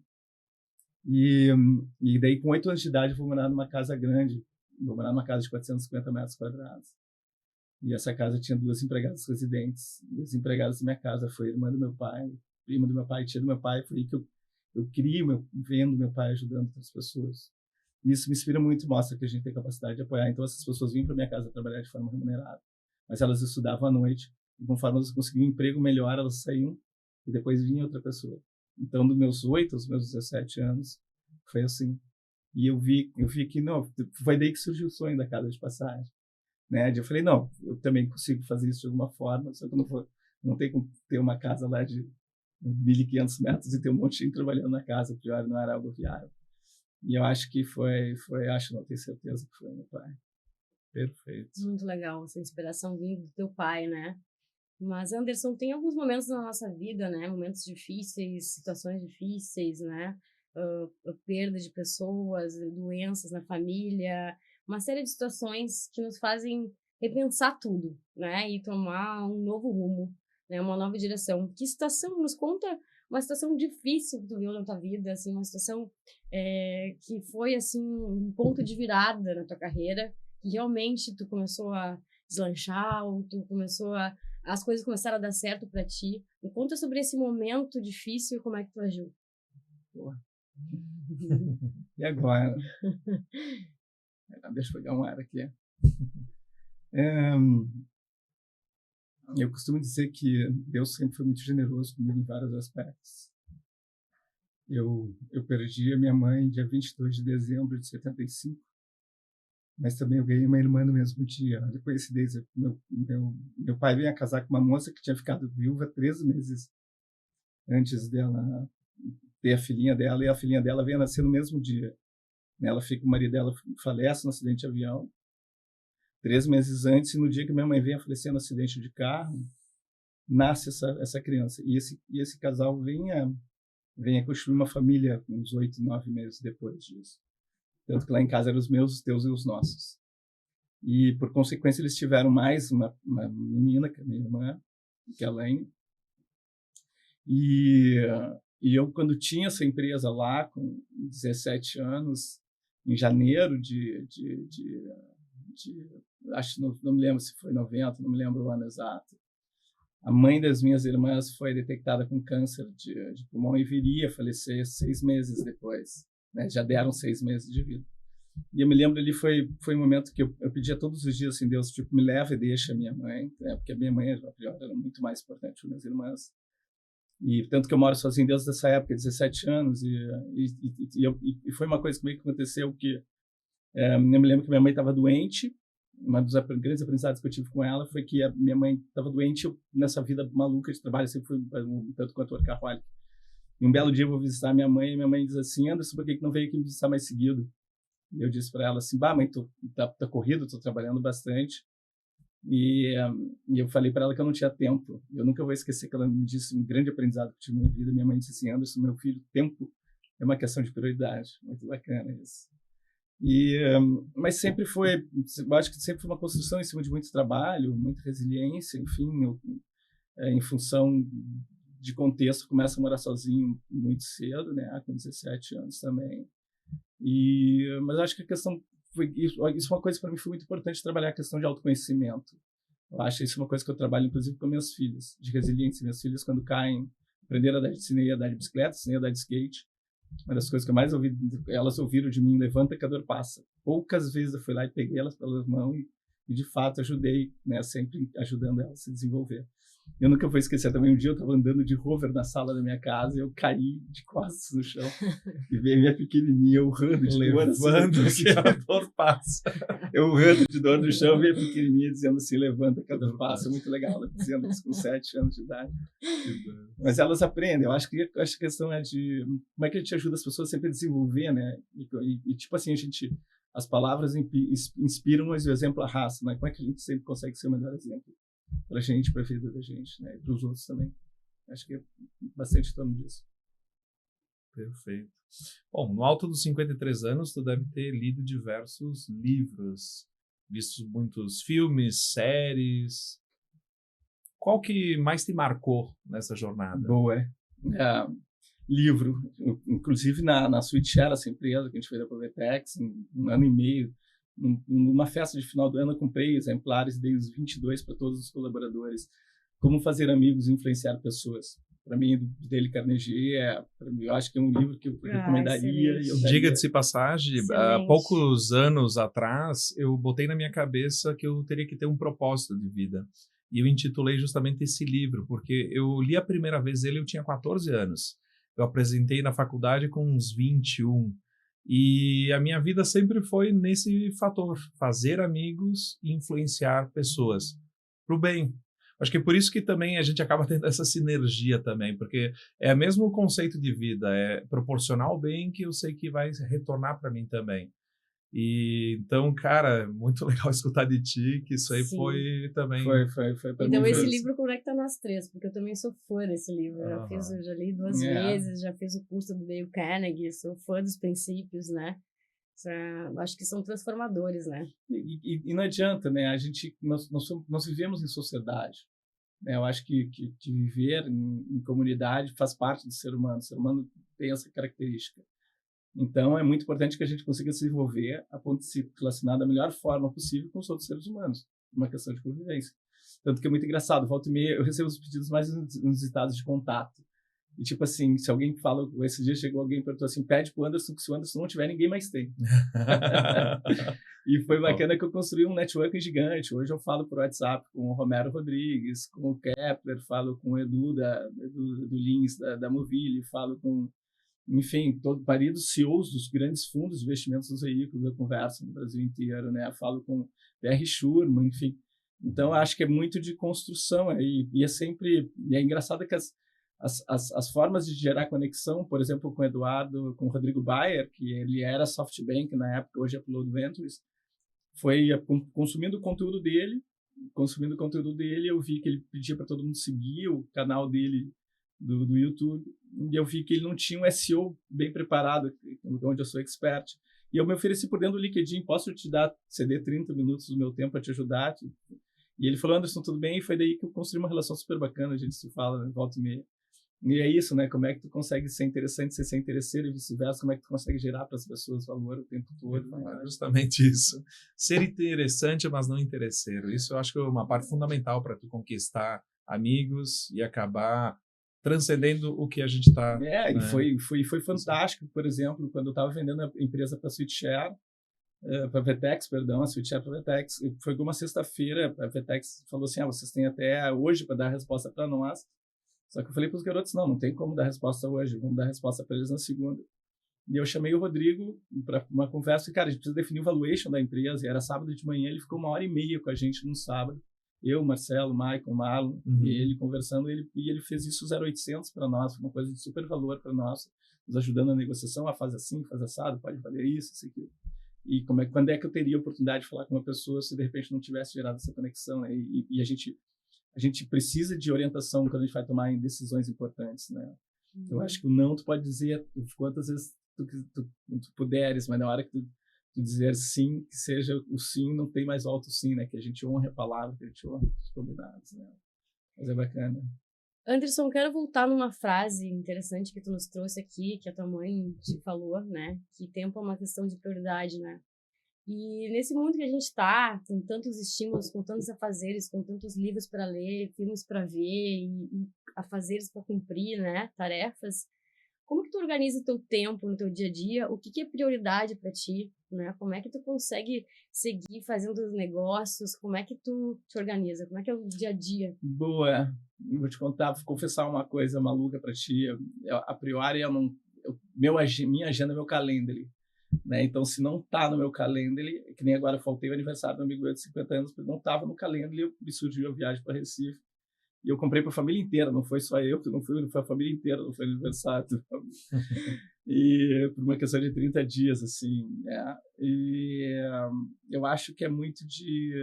[SPEAKER 3] E daí, com 8 anos de idade, eu vou morar numa casa grande. Vou morar numa casa de 450 metros quadrados. E essa casa tinha 2 empregadas residentes. E as empregadas da minha casa foi irmã do meu pai, prima do meu pai, tia do meu pai. Foi aí que eu crio, vendo meu pai ajudando outras pessoas. E isso me inspira muito, mostra que a gente tem capacidade de apoiar. Então, essas pessoas vinham para minha casa trabalhar de forma remunerada. Mas elas estudavam à noite. E conforme elas conseguiam um emprego melhor, elas saíam. E depois vinha outra pessoa. Então, dos meus 8 aos meus 17 anos, foi assim. E eu vi que, não, foi daí que surgiu o sonho da casa de passagem. Né? Eu falei, não, eu também consigo fazer isso de alguma forma, só que não tem como ter uma casa lá de 1.500 metros e ter um monte de gente trabalhando na casa, pior, não era algo viável. E eu acho que não tenho certeza que foi meu pai.
[SPEAKER 2] Perfeito.
[SPEAKER 1] Muito legal essa inspiração vindo do teu pai, né? Mas, Anderson, tem alguns momentos na nossa vida, né? Momentos difíceis, situações difíceis, né? Perda de pessoas, doenças na família, uma série de situações que nos fazem repensar tudo, né? E tomar um novo rumo, né? Uma nova direção. Que situação? Nos conta uma situação difícil que tu viu na tua vida, assim, uma situação que foi, assim, um ponto de virada na tua carreira, que realmente tu começou a deslanchar, ou tu as coisas começaram a dar certo para ti. Me conta sobre esse momento difícil e como é que tu agiu.
[SPEAKER 3] Boa. E agora? Deixa eu pegar um ar aqui. Eu costumo dizer que Deus sempre foi muito generoso comigo em vários aspectos. Eu perdi a minha mãe dia 22 de dezembro de 75, mas também eu ganhei uma irmã no mesmo dia. Olha a coincidência. Meu pai veio a casar com uma moça que tinha ficado viúva 13 meses antes dela ter a filhinha dela, e a filhinha dela veio a nascer no mesmo dia. O marido dela falece no acidente de avião 3 meses antes, e no dia que minha mãe vem a falecer no acidente de carro, nasce essa criança. E esse casal vem a construir uma família uns 8, 9 meses depois disso. Tanto que lá em casa eram os meus, os teus e os nossos. E, por consequência, eles tiveram mais uma menina, que é minha irmã, que é a Laine. E eu, quando tinha essa empresa lá, com 17 anos, em janeiro acho, não me lembro se foi 90, não me lembro o ano exato, a mãe das minhas irmãs foi detectada com câncer de pulmão e viria a falecer 6 meses depois. Né? Já deram 6 meses de vida. E eu me lembro ali, foi um momento que eu pedia todos os dias, assim, Deus, tipo, me leva e deixa a minha mãe, né? Porque a minha mãe, a priori, era muito mais importante que minhas irmãs. E tanto que eu moro sozinho desde essa época, 17 anos, e foi uma coisa que aconteceu que eu me lembro que minha mãe estava doente. Uma dos grandes aprendizados que eu tive com ela foi que a minha mãe estava doente. Eu, nessa vida maluca de trabalho, sempre fui um tanto quanto workaholic. E um belo dia eu vou visitar minha mãe, e minha mãe diz assim: Anderson, por que não veio aqui me visitar mais seguido? E eu disse para ela assim: bah, mãe, tá corrido, tô trabalhando bastante. E eu falei para ela que eu não tinha tempo. Eu nunca vou esquecer que ela me disse um grande aprendizado que eu tive na minha vida. Minha mãe disse assim: Anderson, meu filho, tempo é uma questão de prioridade. Muito bacana isso. Mas sempre foi, eu acho que sempre foi uma construção em cima de muito trabalho, muita resiliência, enfim, em função de contexto, começo a morar sozinho muito cedo, né, com 17 anos também. Mas eu acho que a questão isso é uma coisa para mim foi muito importante, trabalhar a questão de autoconhecimento. Eu acho isso uma coisa que eu trabalho inclusive com minhas filhas, de resiliência. Minhas filhas, quando caem, aprenderam a dar de bicicleta, ensinei a dar de skate. Uma das coisas que eu mais ouvi, elas ouviram de mim: levanta que a dor passa. Poucas vezes eu fui lá e peguei elas pelas mãos e de fato ajudei, né, sempre ajudando elas a se desenvolver. Eu nunca vou esquecer também, um dia eu estava andando de rover na sala da minha casa e eu caí de costas no chão e veio minha pequenininha urrando de dor,
[SPEAKER 2] levando que a dor passa.
[SPEAKER 3] Eu urrando de dor no chão, veio a pequenininha dizendo assim: levanta que a dor passa. Muito legal, ela dizendo isso com 7 anos de idade. Mas elas aprendem. Eu acho que a questão é de como é que a gente ajuda as pessoas sempre a desenvolver, né? E tipo assim, as palavras inspiram, mas o exemplo arrasta, né? Como é que a gente sempre consegue ser o melhor exemplo para a gente, para a vida da gente, né? E para os outros também. Acho que é bastante em torno disso.
[SPEAKER 2] Perfeito. Bom, no alto dos 53 anos, tu deve ter lido diversos livros, visto muitos filmes, séries. Qual que mais te marcou nessa jornada?
[SPEAKER 3] Boa. Livro. Inclusive na Switchshare, essa empresa que a gente fez da Provetex, um ano e meio, numa festa de final do ano, eu comprei exemplares, dei os 22 para todos os colaboradores. Como fazer amigos e influenciar pessoas. Para mim, do Dale Carnegie, eu acho que é um livro que eu recomendaria.
[SPEAKER 2] Diga-se passagem, há poucos anos atrás, eu botei na minha cabeça que eu teria que ter um propósito de vida. E eu intitulei justamente esse livro, porque eu li a primeira vez ele, eu tinha 14 anos. Eu apresentei na faculdade com uns 21. E a minha vida sempre foi nesse fator, fazer amigos e influenciar pessoas para o bem. Acho que é por isso que também a gente acaba tendo essa sinergia também, porque é o mesmo conceito de vida, é proporcionar o bem que eu sei que vai retornar para mim também. E então, cara, muito legal escutar de ti, que isso aí
[SPEAKER 1] Sim.
[SPEAKER 2] foi também...
[SPEAKER 3] Foi
[SPEAKER 1] então esse livro conecta nós três, porque eu também sou fã desse livro. Eu já li 2 vezes, já fiz o curso do Dale Carnegie, sou fã dos princípios, né? Acho que são transformadores, né?
[SPEAKER 3] E não adianta, né? Nós vivemos em sociedade. Né? Eu acho que viver em comunidade faz parte do ser humano. O ser humano tem essa característica. Então, é muito importante que a gente consiga se desenvolver a ponto de se relacionar da melhor forma possível com os outros seres humanos. Uma questão de convivência. Tanto que é muito engraçado. Volta e meia, eu recebo os pedidos mais inusitados de contato. E tipo assim, se alguém fala, esse dia chegou alguém e perguntou assim: pede pro Anderson, que se o Anderson não tiver, ninguém mais tem. E foi bacana que eu construí um networking gigante. Hoje eu falo por WhatsApp com o Romero Rodrigues, com o Kepler, falo com o Edu do Lins, da Movile, falo com, enfim, variados CEOs dos grandes fundos de investimentos dos veículos, eu converso no Brasil inteiro, né? Falo com PR Schurman, enfim. Então, acho que é muito de construção. E é sempre... E é engraçado que as formas de gerar conexão, por exemplo, com o Eduardo, com o Rodrigo Bayer, que ele era SoftBank na época, hoje é Upload Ventures, foi consumindo o conteúdo dele, eu vi que ele pedia para todo mundo seguir o canal dele do YouTube, e eu vi que ele não tinha um SEO bem preparado, onde eu sou expert. E eu me ofereci por dentro do LinkedIn: posso te ceder 30 minutos do meu tempo para te ajudar? E ele falou: Anderson, tudo bem? E foi daí que eu construí uma relação super bacana, a gente se fala, né, volta e meia. E é isso, né? Como é que tu consegue ser interessante, ser interesseiro e vice-versa? Como é que tu consegue gerar para as pessoas valor o tempo todo?
[SPEAKER 2] É justamente isso. Ser interessante, mas não interesseiro. Isso eu acho que é uma parte fundamental para tu conquistar amigos e acabar transcendendo o que a gente está...
[SPEAKER 3] E foi fantástico. Por exemplo, quando eu estava vendendo a empresa para a Switchshare, para a Vetex, perdão, a Switchar para a Vetex. E foi uma sexta-feira, a Vetex falou assim, vocês têm até hoje para dar a resposta para nós. Só que eu falei para os garotos, não tem como dar resposta hoje, vamos dar resposta para eles na segunda. E eu chamei o Rodrigo para uma conversa, e, cara, a gente precisa definir o valuation da empresa, e era sábado de manhã, ele ficou 1h30 com a gente no sábado, eu, Marcelo, Maicon, Marlon, e ele conversando, e ele fez isso 0,800 para nós, uma coisa de super valor para nós, nos ajudando na negociação, faz assim, faz assado, pode valer isso aquilo. E quando é que eu teria a oportunidade de falar com uma pessoa se de repente não tivesse gerado essa conexão, né? E a gente precisa de orientação quando a gente vai tomar em decisões importantes, né? Eu acho que o não tu pode dizer quantas vezes tu puderes, mas na hora que tu dizer sim, que seja o sim, não tem mais alto sim, né? Que a gente honre a palavra, que a gente honre os combinados, né? Mas é bacana.
[SPEAKER 1] Anderson, quero voltar numa frase interessante que tu nos trouxe aqui, que a tua mãe te falou, né? Que tempo é uma questão de prioridade, né? E nesse mundo que a gente tá, com tantos estímulos, com tantos afazeres, com tantos livros para ler, filmes para ver e afazeres para cumprir, né? Tarefas. Como que tu organiza o teu tempo no teu dia a dia? O que é prioridade para ti, né? Como é que tu consegue seguir fazendo os negócios? Como é que tu te organiza? Como é que é o dia a dia?
[SPEAKER 3] Boa. Vou te contar, vou confessar uma coisa maluca para ti. A priori, minha agenda é meu calendário, né? Então, se não tá no meu calendário, que nem agora faltei o aniversário do amigo meu de 50 anos, porque não tava no calendário, me surgiu a viagem para Recife. E eu comprei para a família inteira, não foi só eu, foi a família inteira, não foi aniversário. E por uma questão de 30 dias, assim, né? E eu acho que é muito de...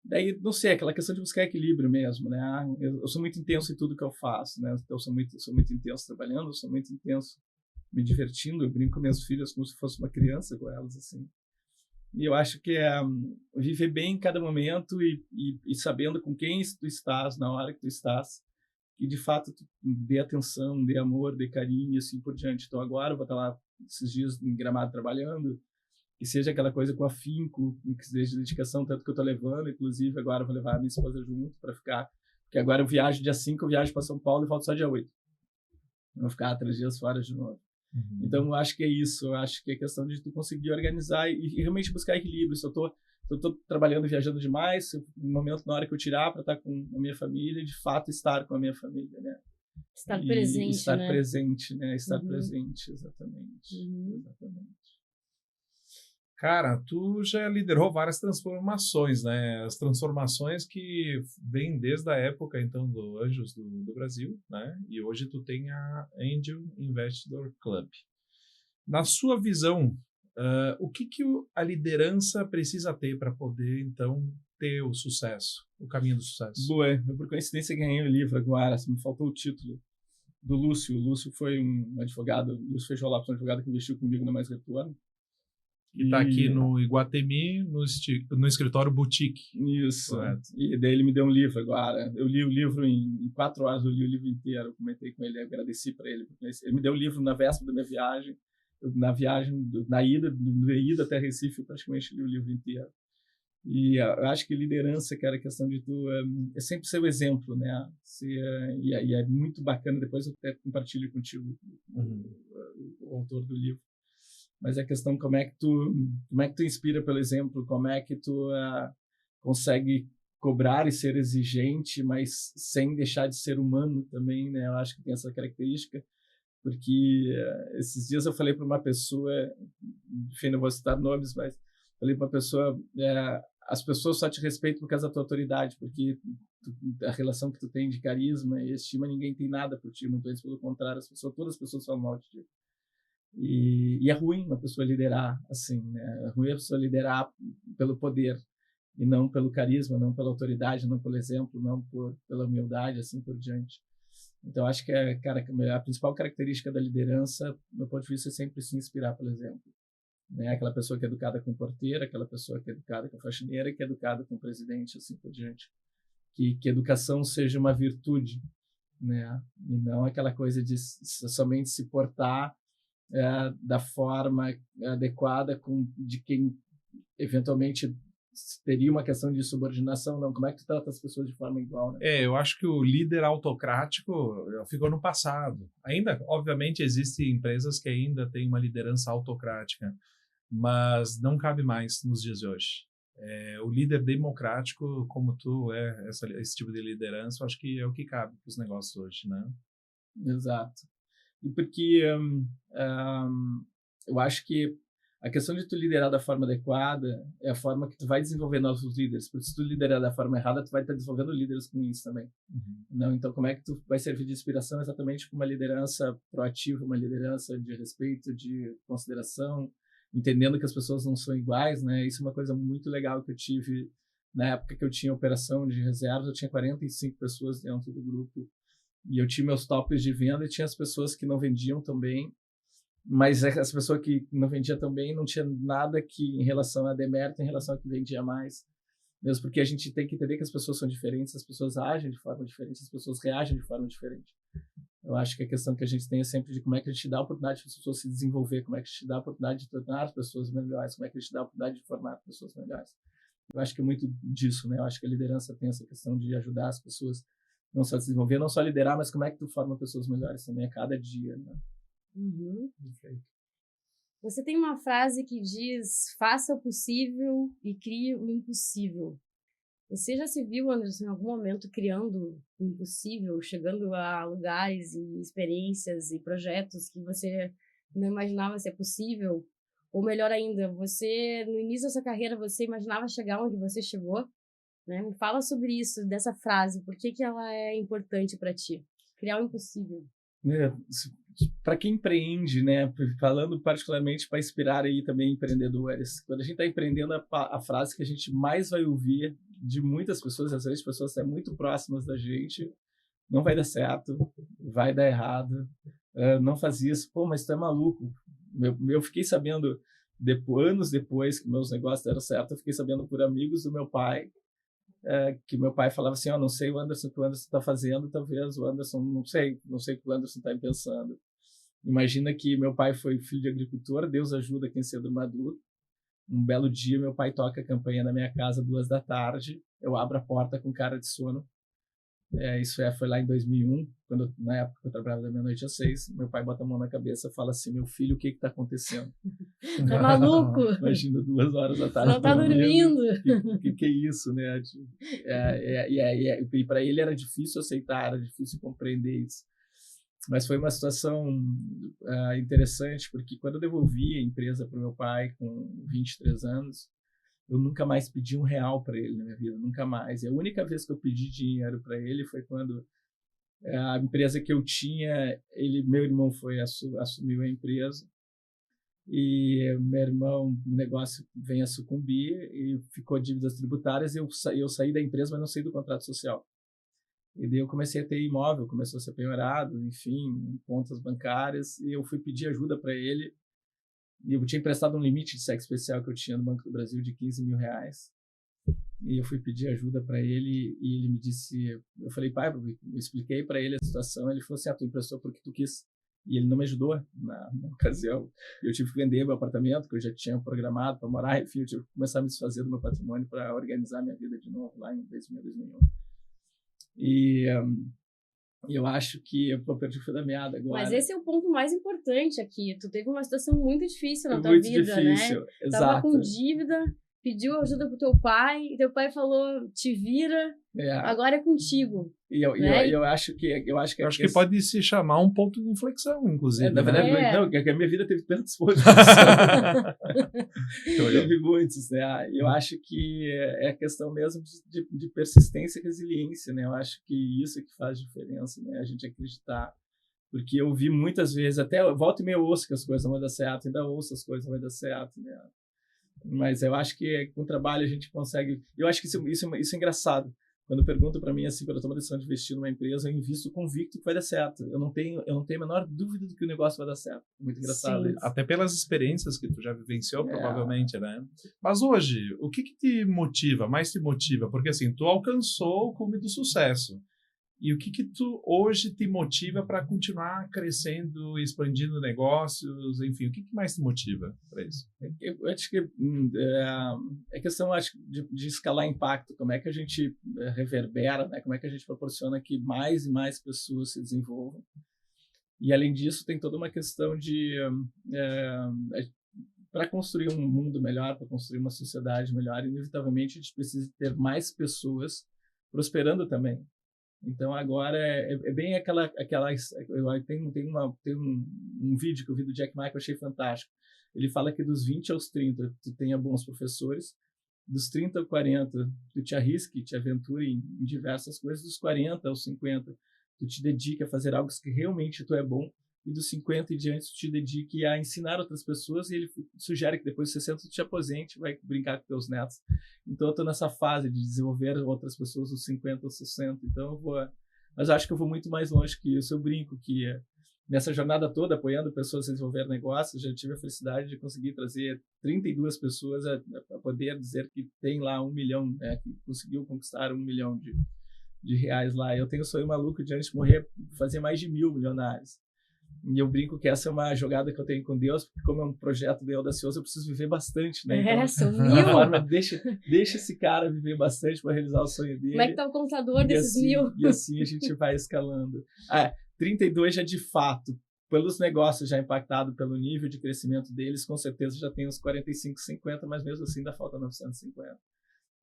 [SPEAKER 3] daí, não sei, aquela questão de buscar equilíbrio mesmo, né? Eu sou muito intenso em tudo que eu faço, né? Então, eu sou muito intenso trabalhando, eu sou muito intenso me divertindo, eu brinco com minhas filhas como se fosse uma criança com elas, assim. E eu acho que é viver bem em cada momento e sabendo com quem tu estás, na hora que tu estás, que de fato tu dê atenção, dê amor, dê carinho e assim por diante. Então agora eu vou estar lá esses dias em Gramado trabalhando, que seja aquela coisa com afinco, que seja dedicação, tanto que eu estou levando, inclusive agora eu vou levar a minha esposa junto para ficar, porque agora eu viajo dia 5, eu viajo para São Paulo e volto só dia 8. Eu vou ficar 3 dias fora de novo. Então, eu acho que é isso. Eu acho que é questão de tu conseguir organizar e realmente buscar equilíbrio. Se eu tô trabalhando, viajando demais, no momento, na hora que eu tirar para estar com a minha família, de fato, estar com a minha família, né?
[SPEAKER 1] Estar presente,
[SPEAKER 3] estar
[SPEAKER 1] né?
[SPEAKER 3] presente, né? Estar presente, exatamente. Exatamente.
[SPEAKER 2] Cara, tu já liderou várias transformações, né? As transformações que vêm desde a época, então, do Anjos do Brasil, né? E hoje tu tem a Angel Investor Club. Na sua visão, o que a liderança precisa ter para poder, então, ter o sucesso, o caminho do sucesso?
[SPEAKER 3] Boa, eu por coincidência ganhei o livro agora, me faltou o título do Lúcio. O Lúcio foi um advogado, Lúcio Feijó-Lopes, um advogado que investiu comigo na Mais Retorno.
[SPEAKER 2] E está aqui no Iguatemi, no escritório Boutique.
[SPEAKER 3] Isso.
[SPEAKER 2] Correto.
[SPEAKER 3] E daí ele me deu um livro agora. Eu li o livro em 4 horas, eu li o livro inteiro. Eu comentei com ele, agradeci para ele. Ele me deu o livro na véspera da minha viagem. Na ida até Recife, eu praticamente li o livro inteiro. E eu acho que liderança, cara, a questão de tu é sempre ser o exemplo, né? E é muito bacana. Depois eu até compartilho contigo o autor do livro. Mas a questão como é que tu inspira pelo exemplo, como é que tu consegue cobrar e ser exigente, mas sem deixar de ser humano também, né? Eu acho que tem essa característica, porque esses dias eu falei para uma pessoa, enfim, não vou citar nomes, mas falei para uma pessoa, as pessoas só te respeitam por causa da tua autoridade, porque a relação que tu tem de carisma e estima, ninguém tem nada por ti, muito antes pelo contrário, todas as pessoas falam mal de ti. E é ruim uma pessoa liderar assim, né? É ruim a pessoa liderar pelo poder e não pelo carisma, não pela autoridade, não pelo exemplo, não pela humildade, assim por diante. Então, acho que a principal característica da liderança, do meu ponto de vista, é sempre se inspirar pelo exemplo. Né? Aquela pessoa que é educada com o porteiro, aquela pessoa que é educada com a faxineira, que é educada com o presidente, assim por diante. Que educação seja uma virtude, né? E não aquela coisa de somente se portar da forma adequada de quem eventualmente teria uma questão de subordinação, não. Como é que tu trata as pessoas de forma igual, né?
[SPEAKER 2] Eu acho que o líder autocrático ficou no passado. Ainda, obviamente, existem empresas que ainda têm uma liderança autocrática, mas não cabe mais nos dias de hoje. O líder democrático, como tu, esse tipo de liderança, eu acho que é o que cabe para os negócios hoje, né?
[SPEAKER 3] Exato. E porque eu acho que a questão de tu liderar da forma adequada é a forma que tu vai desenvolver novos líderes, porque se tu liderar da forma errada, tu vai estar desenvolvendo líderes ruins também. Não, então, como é que tu vai servir de inspiração exatamente para uma liderança proativa, uma liderança de respeito, de consideração, entendendo que as pessoas não são iguais, né? Isso é uma coisa muito legal que eu tive na época que eu tinha operação de reservas, eu tinha 45 pessoas dentro do grupo, e eu tinha meus tops de venda e tinha as pessoas que não vendiam também, mas as pessoas que não vendiam também não tinha nada que em relação a demérito, em relação a que vendia mais, mesmo porque a gente tem que entender que as pessoas são diferentes, as pessoas agem de forma diferente, as pessoas reagem de forma diferente. Eu acho que a questão que a gente tem é sempre de como é que a gente dá a oportunidade para as pessoas se desenvolver, como é que a gente dá a oportunidade de tornar as pessoas melhores, como é que a gente dá a oportunidade de formar pessoas melhores. Eu acho que é muito disso, né? Eu acho que a liderança tem essa questão de ajudar as pessoas não só a desenvolver, não só liderar, mas como é que tu forma pessoas melhores também a cada dia, né?
[SPEAKER 1] Você tem uma frase que diz: faça o possível e crie o impossível. Você já se viu, Anderson, em algum momento criando o impossível, chegando a lugares e experiências e projetos que você não imaginava ser possível? Ou melhor ainda, você, no início da sua carreira, você imaginava chegar onde você chegou? Né? Me fala sobre isso, dessa frase. Por que ela é importante para ti? Criar o impossível.
[SPEAKER 3] Para quem empreende, né, falando particularmente para inspirar aí também empreendedores, quando a gente está empreendendo, a frase que a gente mais vai ouvir de muitas pessoas, às vezes pessoas até muito próximas da gente: não vai dar certo, vai dar errado, não faz isso, pô, mas tu é maluco. Eu fiquei sabendo, anos depois que meus negócios deram certo, eu fiquei sabendo por amigos do meu pai, que meu pai falava assim: não sei o Anderson que o Anderson está fazendo, talvez o Anderson, não sei o que o Anderson está pensando. Imagina que meu pai foi filho de agricultor, Deus ajuda quem cedo maduro. Um belo dia, meu pai toca a campainha na minha casa, 2 da tarde, eu abro a porta com cara de sono. Foi lá em 2001, na época que eu trabalhava da meia-noite às 6, meu pai bota a mão na cabeça e fala assim: meu filho, o que está acontecendo?
[SPEAKER 1] Tá maluco?
[SPEAKER 3] Imagina, 2 horas da tarde.
[SPEAKER 1] Não tá dormindo.
[SPEAKER 3] Que é isso, né? E para ele era difícil aceitar, era difícil compreender isso. Mas foi uma situação interessante, porque quando eu devolvi a empresa para o meu pai com 23 anos, eu nunca mais pedi R$1 para ele na minha vida, nunca mais. E a única vez que eu pedi dinheiro para ele foi quando a empresa que eu tinha, meu irmão assumiu a empresa, e meu irmão, o negócio vem a sucumbir e ficou dívidas tributárias, e eu saí da empresa, mas não saí do contrato social. E daí eu comecei a ter imóvel, começou a ser penhorado, enfim, contas bancárias, e eu fui pedir ajuda para ele. E eu tinha emprestado um limite de cheque especial que eu tinha no Banco do Brasil de R$15 mil. E eu fui pedir ajuda para ele, e ele me disse, eu falei: pai, eu expliquei para ele a situação, ele falou assim: tu emprestou porque tu quis. E ele não me ajudou na ocasião. Eu tive que vender meu apartamento, que eu já tinha programado para morar, enfim, eu tive que começar a me desfazer do meu patrimônio para organizar minha vida de novo, lá em 2000, 2001. E eu acho que eu perdi o fio da meada agora.
[SPEAKER 1] Mas esse é o ponto mais importante aqui. Tu teve uma situação muito difícil na tua
[SPEAKER 3] muito
[SPEAKER 1] vida,
[SPEAKER 3] difícil,
[SPEAKER 1] né?
[SPEAKER 3] Exato.
[SPEAKER 1] Tava com dívida, pediu ajuda pro teu pai, e teu pai falou: te vira, agora é contigo.
[SPEAKER 3] E eu acho que
[SPEAKER 2] pode se chamar um ponto de inflexão, inclusive.
[SPEAKER 3] Na verdade, não, que a minha vida teve tantos pontos. Teve muitos, né? Eu acho que é questão mesmo de persistência e resiliência, né? Eu acho que isso é que faz diferença, né? A gente acreditar. Porque eu vi muitas vezes, até volta e meia eu ouço que as coisas não vão dar certo, ainda ouço as coisas não vão dar certo, né? Mas eu acho que com o trabalho a gente consegue. Eu acho que isso é engraçado. Quando perguntam para mim assim, quando eu tomo a decisão de investir numa empresa, eu invisto convicto que vai dar certo. Eu não tenho a menor dúvida de que o negócio vai dar certo. Muito engraçado isso.
[SPEAKER 2] Até pelas experiências que tu já vivenciou, provavelmente, né? Mas hoje, o que mais te motiva? Porque assim, tu alcançou o cume do sucesso. E o que tu hoje te motiva para continuar crescendo, expandindo negócios, enfim, o que mais te motiva para isso?
[SPEAKER 3] Eu acho que é questão de escalar impacto, como é que a gente reverbera, né? Como é que a gente proporciona que mais e mais pessoas se desenvolvam. E além disso, tem toda uma questão de para construir um mundo melhor, para construir uma sociedade melhor, inevitavelmente a gente precisa ter mais pessoas prosperando também. Então agora é bem aquela tem um vídeo que eu vi do Jack Ma que eu achei fantástico. Ele fala que dos 20 aos 30 tu tenha bons professores, dos 30 aos 40 tu te arrisque, te aventure em diversas coisas, dos 40 aos 50 tu te dedique a fazer algo que realmente tu é bom, e dos 50 e diante tu te dedique a ensinar outras pessoas, e ele sugere que depois dos 60 tu te aposente e vai brincar com teus netos. Então eu estou nessa fase de desenvolver outras pessoas dos 50 aos 60, então eu vou... Mas eu acho que eu vou muito mais longe que isso. Eu brinco que nessa jornada toda, apoiando pessoas a desenvolver negócios, já tive a felicidade de conseguir trazer 32 pessoas a poder dizer que tem lá 1 milhão, né, que conseguiu conquistar 1 milhão de reais lá. Eu tenho o sonho maluco de, antes de morrer, fazer mais de 1.000 milionários. E eu brinco que essa é uma jogada que eu tenho com Deus, porque como é um projeto bem audacioso, eu preciso viver bastante, né? Então,
[SPEAKER 1] são 1.000!
[SPEAKER 3] de forma, deixa esse cara viver bastante para realizar o sonho dele.
[SPEAKER 1] Como é que tá o contador desses 1.000?
[SPEAKER 3] E assim a gente vai escalando. 32 já de fato, pelos negócios já impactado pelo nível de crescimento deles, com certeza já tem uns 45, 50, mas mesmo assim ainda falta 950.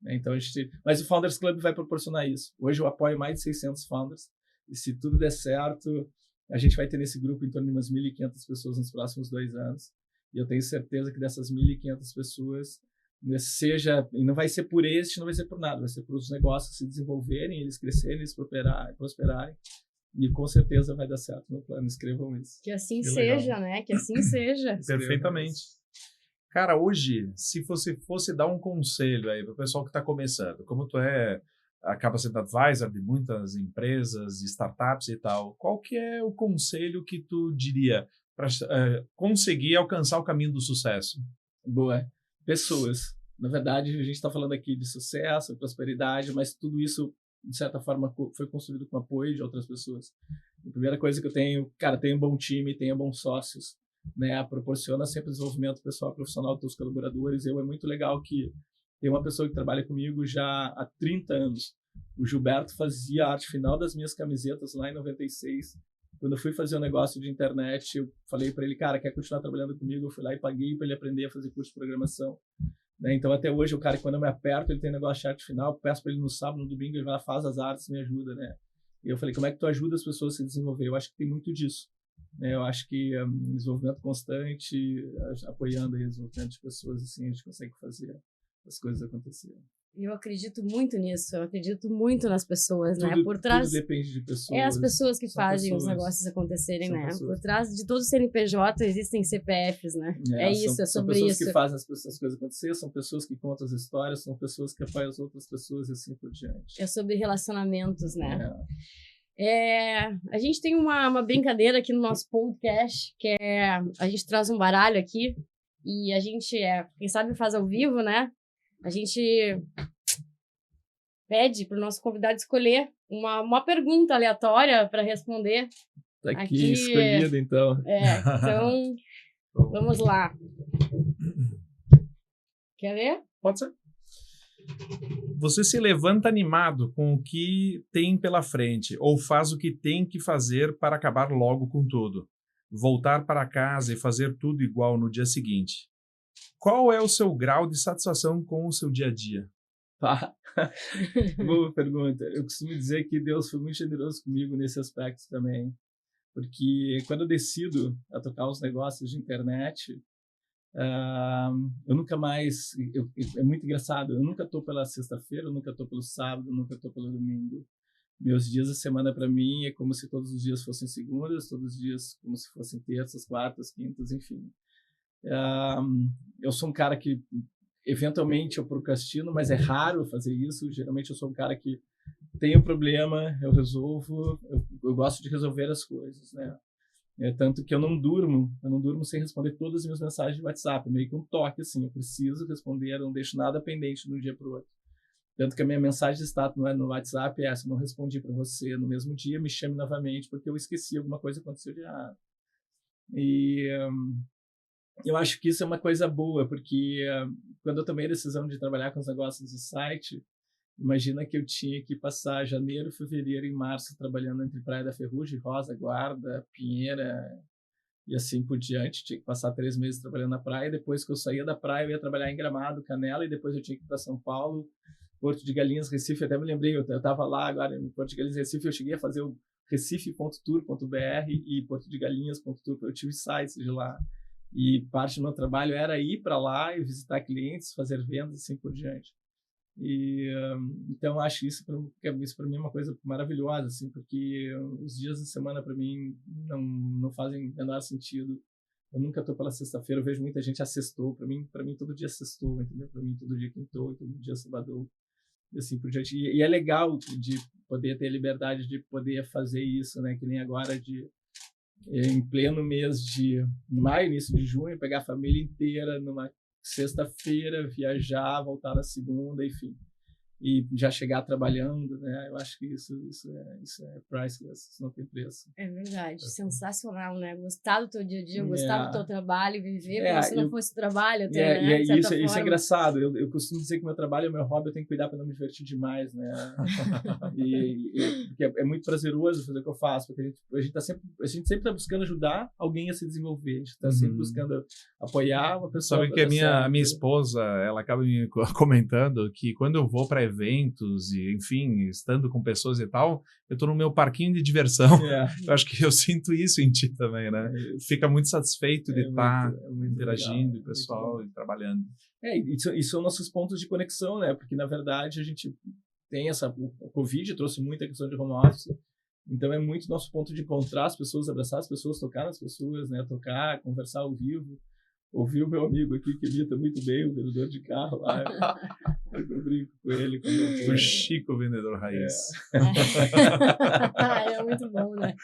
[SPEAKER 3] Então mas o Founders Club vai proporcionar isso. Hoje eu apoio mais de 600 founders, e se tudo der certo, a gente vai ter nesse grupo em torno de umas 1.500 pessoas nos próximos 2 anos. E eu tenho certeza que dessas 1.500 pessoas, e não vai ser por este, não vai ser por nada, vai ser por os negócios se desenvolverem, eles crescerem, eles prosperarem. E com certeza vai dar certo meu plano. Escrevam isso.
[SPEAKER 1] Que assim seja, né? Que assim seja.
[SPEAKER 2] Perfeitamente. Cara, hoje, se você fosse dar um conselho aí para o pessoal que está começando, como tu acaba sendo advisor de muitas empresas, startups e tal, qual que é o conselho que tu diria para conseguir alcançar o caminho do sucesso?
[SPEAKER 3] Boa. Pessoas. Na verdade, a gente está falando aqui de sucesso, prosperidade, mas tudo isso, de certa forma, foi construído com apoio de outras pessoas. A primeira coisa que eu tenho, tenha um bom time, tenha bons sócios, né? Proporciona sempre desenvolvimento pessoal e profissional dos teus colaboradores. É muito legal que tem uma pessoa que trabalha comigo já há 30 anos. O Gilberto fazia a arte final das minhas camisetas lá em 96. Quando eu fui fazer um negócio de internet, eu falei para ele, cara, quer continuar trabalhando comigo? Eu fui lá e paguei para ele aprender a fazer curso de programação. Então, até hoje, o cara, quando eu me aperto, ele tem negócio de arte final, peço para ele no sábado, no domingo, ele vai lá, faz as artes, me ajuda, né? E eu falei, como é que tu ajuda as pessoas a se desenvolver? Eu acho que tem muito disso. Eu acho que desenvolvimento constante, apoiando o desenvolvimento de pessoas, assim, a gente consegue fazer as coisas acontecerem.
[SPEAKER 1] Eu acredito muito nisso, eu acredito muito nas pessoas,
[SPEAKER 3] tudo,
[SPEAKER 1] né? Por trás
[SPEAKER 3] tudo depende de pessoas.
[SPEAKER 1] É as pessoas que fazem
[SPEAKER 3] pessoas,
[SPEAKER 1] os negócios acontecerem, né?
[SPEAKER 3] Pessoas.
[SPEAKER 1] Por trás de todo o CNPJ existem CPFs, né? É isso, é sobre
[SPEAKER 3] são pessoas
[SPEAKER 1] isso.
[SPEAKER 3] que fazem as coisas acontecer, são pessoas que contam as histórias, são pessoas que apoiam as outras pessoas e assim por diante.
[SPEAKER 1] É sobre relacionamentos, né? A gente tem uma brincadeira aqui no nosso podcast, que é a gente traz um baralho aqui e a gente, quem sabe faz ao vivo, né? A gente pede para o nosso convidado escolher uma pergunta aleatória para responder.
[SPEAKER 3] Tá aqui escolhido, então.
[SPEAKER 1] Então, vamos lá. Quer ler?
[SPEAKER 2] Pode ser. Você se levanta animado com o que tem pela frente ou faz o que tem que fazer para acabar logo com tudo? Voltar para casa e fazer tudo igual no dia seguinte. Qual é o seu grau de satisfação com o seu dia a dia?
[SPEAKER 3] Boa pergunta. Eu costumo dizer que Deus foi muito generoso comigo nesse aspecto também. Porque quando eu decido a tocar os negócios de internet, eu nunca mais... é muito engraçado. Eu nunca estou pela sexta-feira, eu nunca estou pelo sábado, eu nunca estou pelo domingo. Meus dias da semana, para mim, é como se todos os dias fossem segundas, todos os dias como se fossem terças, quartas, quintas, enfim. Eu sou um cara que, eventualmente, eu procrastino, mas é raro fazer isso. Geralmente, eu sou um cara que tem um problema, eu resolvo, eu gosto de resolver as coisas, né? Tanto que eu não durmo sem responder todas as minhas mensagens de WhatsApp, meio que um toque, assim, eu preciso responder, eu não deixo nada pendente de um dia para o outro. Tanto que a minha mensagem de status no WhatsApp é essa: eu não respondi para você no mesmo dia, me chame novamente, porque eu esqueci, alguma coisa aconteceu de errado. E eu acho que isso é uma coisa boa, porque quando eu tomei a decisão de trabalhar com os negócios de site, imagina que eu tinha que passar janeiro, fevereiro e março trabalhando entre Praia da Ferrugem, Rosa, Guarda, Pinheira, e assim por diante. Tinha que passar 3 meses trabalhando na praia. Depois que eu saía da praia, eu ia trabalhar em Gramado, Canela, e depois eu tinha que ir para São Paulo, Porto de Galinhas, Recife. Até me lembrei, eu estava lá agora em Porto de Galinhas, Recife. Eu cheguei a fazer o recife.tour.br e Porto de Galinhas.tour. Eu tive sites de lá. E parte do meu trabalho era ir para lá e visitar clientes, fazer vendas, assim por diante. E então acho isso para mim é uma coisa maravilhosa, assim, porque os dias da semana para mim não fazem o menor sentido. Eu nunca estou pela sexta-feira. Eu vejo muita gente sextou. Para mim todo dia é sextou, entendeu? Para mim todo dia é quintou, todo dia é sábado, e assim por diante. E é legal de poder ter a liberdade de poder fazer isso, né? Que nem agora em pleno mês de maio, início de junho, pegar a família inteira numa sexta-feira, viajar, voltar na segunda, enfim, e já chegar trabalhando, né? Eu acho que isso é priceless, isso não tem preço.
[SPEAKER 1] É verdade, sensacional, né? Gostar do teu dia a dia, gostar do teu trabalho, viver como se não fosse trabalho, até, né?
[SPEAKER 3] Isso é engraçado. Eu costumo dizer que meu trabalho é meu hobby, eu tenho que cuidar para não me divertir demais, né? Porque é muito prazeroso fazer o que eu faço, porque a gente sempre está buscando ajudar alguém a se desenvolver, a gente está sempre buscando apoiar uma pessoa.
[SPEAKER 2] Sabe que a minha esposa, ela acaba me comentando que quando eu vou para eventos e, enfim, estando com pessoas e tal, eu tô no meu parquinho de diversão. Eu acho que eu sinto isso em ti também, né? Fica muito satisfeito de estar interagindo com o pessoal e trabalhando.
[SPEAKER 3] E são nossos pontos de conexão, né? Porque, na verdade, a gente tem o Covid trouxe muita questão de home office, então é muito nosso ponto de encontrar as pessoas, abraçar as pessoas, tocar nas pessoas, né? Tocar, conversar ao vivo. Ouvi o meu amigo aqui, que imita muito bem, o vendedor de carro lá. Eu brinco com ele.
[SPEAKER 2] O Chico, vendedor raiz.
[SPEAKER 1] É muito bom, né?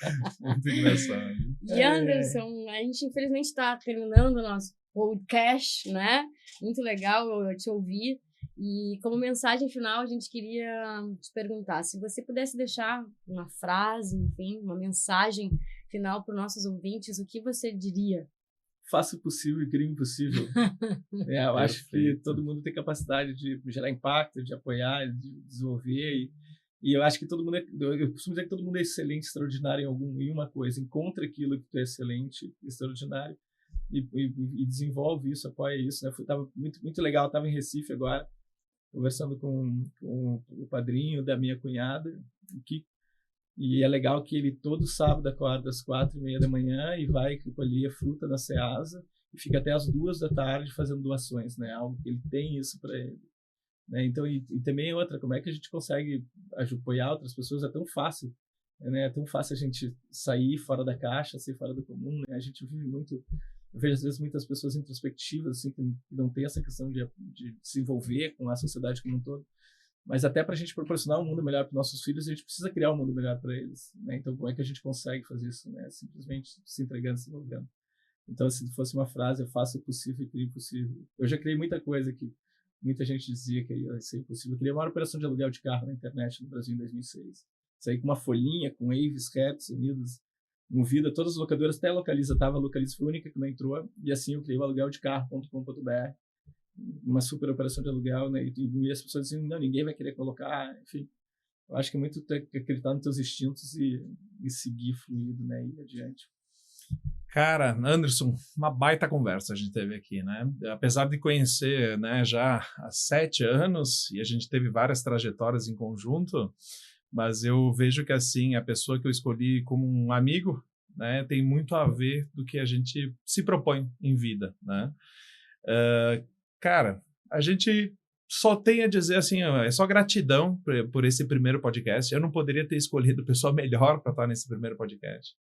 [SPEAKER 2] Muito engraçado.
[SPEAKER 1] E Anderson, a gente infelizmente está terminando o nosso podcast, né? Muito legal eu te ouvir. E como mensagem final, a gente queria te perguntar se você pudesse deixar uma frase, enfim, uma mensagem final para os nossos ouvintes, o que você diria?
[SPEAKER 3] Faça o possível e crie o impossível. Eu acho que todo mundo tem capacidade de gerar impacto, de apoiar, de desenvolver. E eu acho que todo mundo eu costumo dizer que todo mundo é excelente, extraordinário em uma coisa. Encontra aquilo que tu é excelente, extraordinário e desenvolve isso, apoia isso. Né? Tava muito legal. Estava em Recife agora, conversando com o padrinho da minha cunhada, o Kiko. E é legal que ele todo sábado acorda às 4:30 da manhã e vai colher fruta na Ceasa e fica até às 2 da tarde fazendo doações, né? Algo que ele tem isso para ele. Né? Então, e também outra, como é que a gente consegue apoiar outras pessoas? É tão fácil, né? É tão fácil a gente sair fora da caixa, sair fora do comum. Né? A gente vive muito, eu vejo às vezes muitas pessoas introspectivas, assim, que não tem essa questão de se envolver com a sociedade como um todo. Mas até para a gente proporcionar um mundo melhor para os nossos filhos, a gente precisa criar um mundo melhor para eles. Né? Então, como é que a gente consegue fazer isso? Né? Simplesmente se entregando, se envolvendo. Então, se fosse uma frase, eu faço o possível e crio o impossível. Eu já criei muita coisa que muita gente dizia que ia ser impossível. Eu criei uma operação de aluguel de carro na internet no Brasil em 2006. Saí com uma folhinha, com Avis, Hertz, Unidos, Movida, todas as locadoras, até a Localiza estava, a Localiza foi a única que não entrou, e assim eu criei o alugueldecarro.com.br, uma super operação de aluguel, né? E as pessoas diziam, não, ninguém vai querer colocar, enfim. Eu acho que é muito acreditar nos teus instintos e seguir fluido, né? E ir adiante.
[SPEAKER 2] Cara, Anderson, uma baita conversa a gente teve aqui, né? Apesar de conhecer, né, já há 7 anos, e a gente teve várias trajetórias em conjunto, mas eu vejo que, assim, a pessoa que eu escolhi como um amigo, né, tem muito a ver do que a gente se propõe em vida, né? Cara, a gente só tem a dizer assim, é só gratidão por esse primeiro podcast. Eu não poderia ter escolhido pessoa melhor para estar nesse primeiro podcast.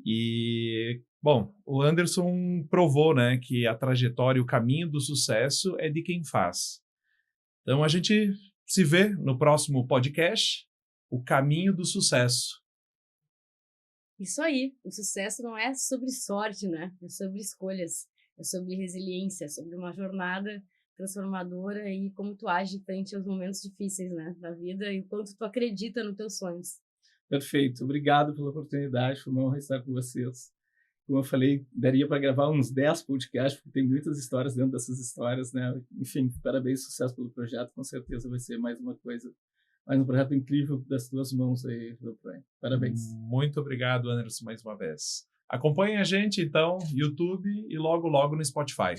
[SPEAKER 2] E, bom, o Anderson provou, né, que a trajetória, o caminho do sucesso é de quem faz. Então a gente se vê no próximo podcast, o caminho do sucesso.
[SPEAKER 1] Isso aí, o sucesso não é sobre sorte, né? É sobre escolhas. É sobre resiliência, sobre uma jornada transformadora e como tu age frente aos momentos difíceis, né, da vida e o quanto tu acredita nos teus sonhos.
[SPEAKER 3] Perfeito. Obrigado pela oportunidade. Foi uma honra estar com vocês. Como eu falei, daria para gravar uns 10 podcasts, porque tem muitas histórias dentro dessas histórias, né? Enfim, parabéns, sucesso pelo projeto. Com certeza vai ser mais uma coisa, mais um projeto incrível das tuas mãos aí, meu pai. Parabéns.
[SPEAKER 2] Muito obrigado, Anderson, mais uma vez. Acompanhem a gente, então, YouTube e logo, logo no Spotify.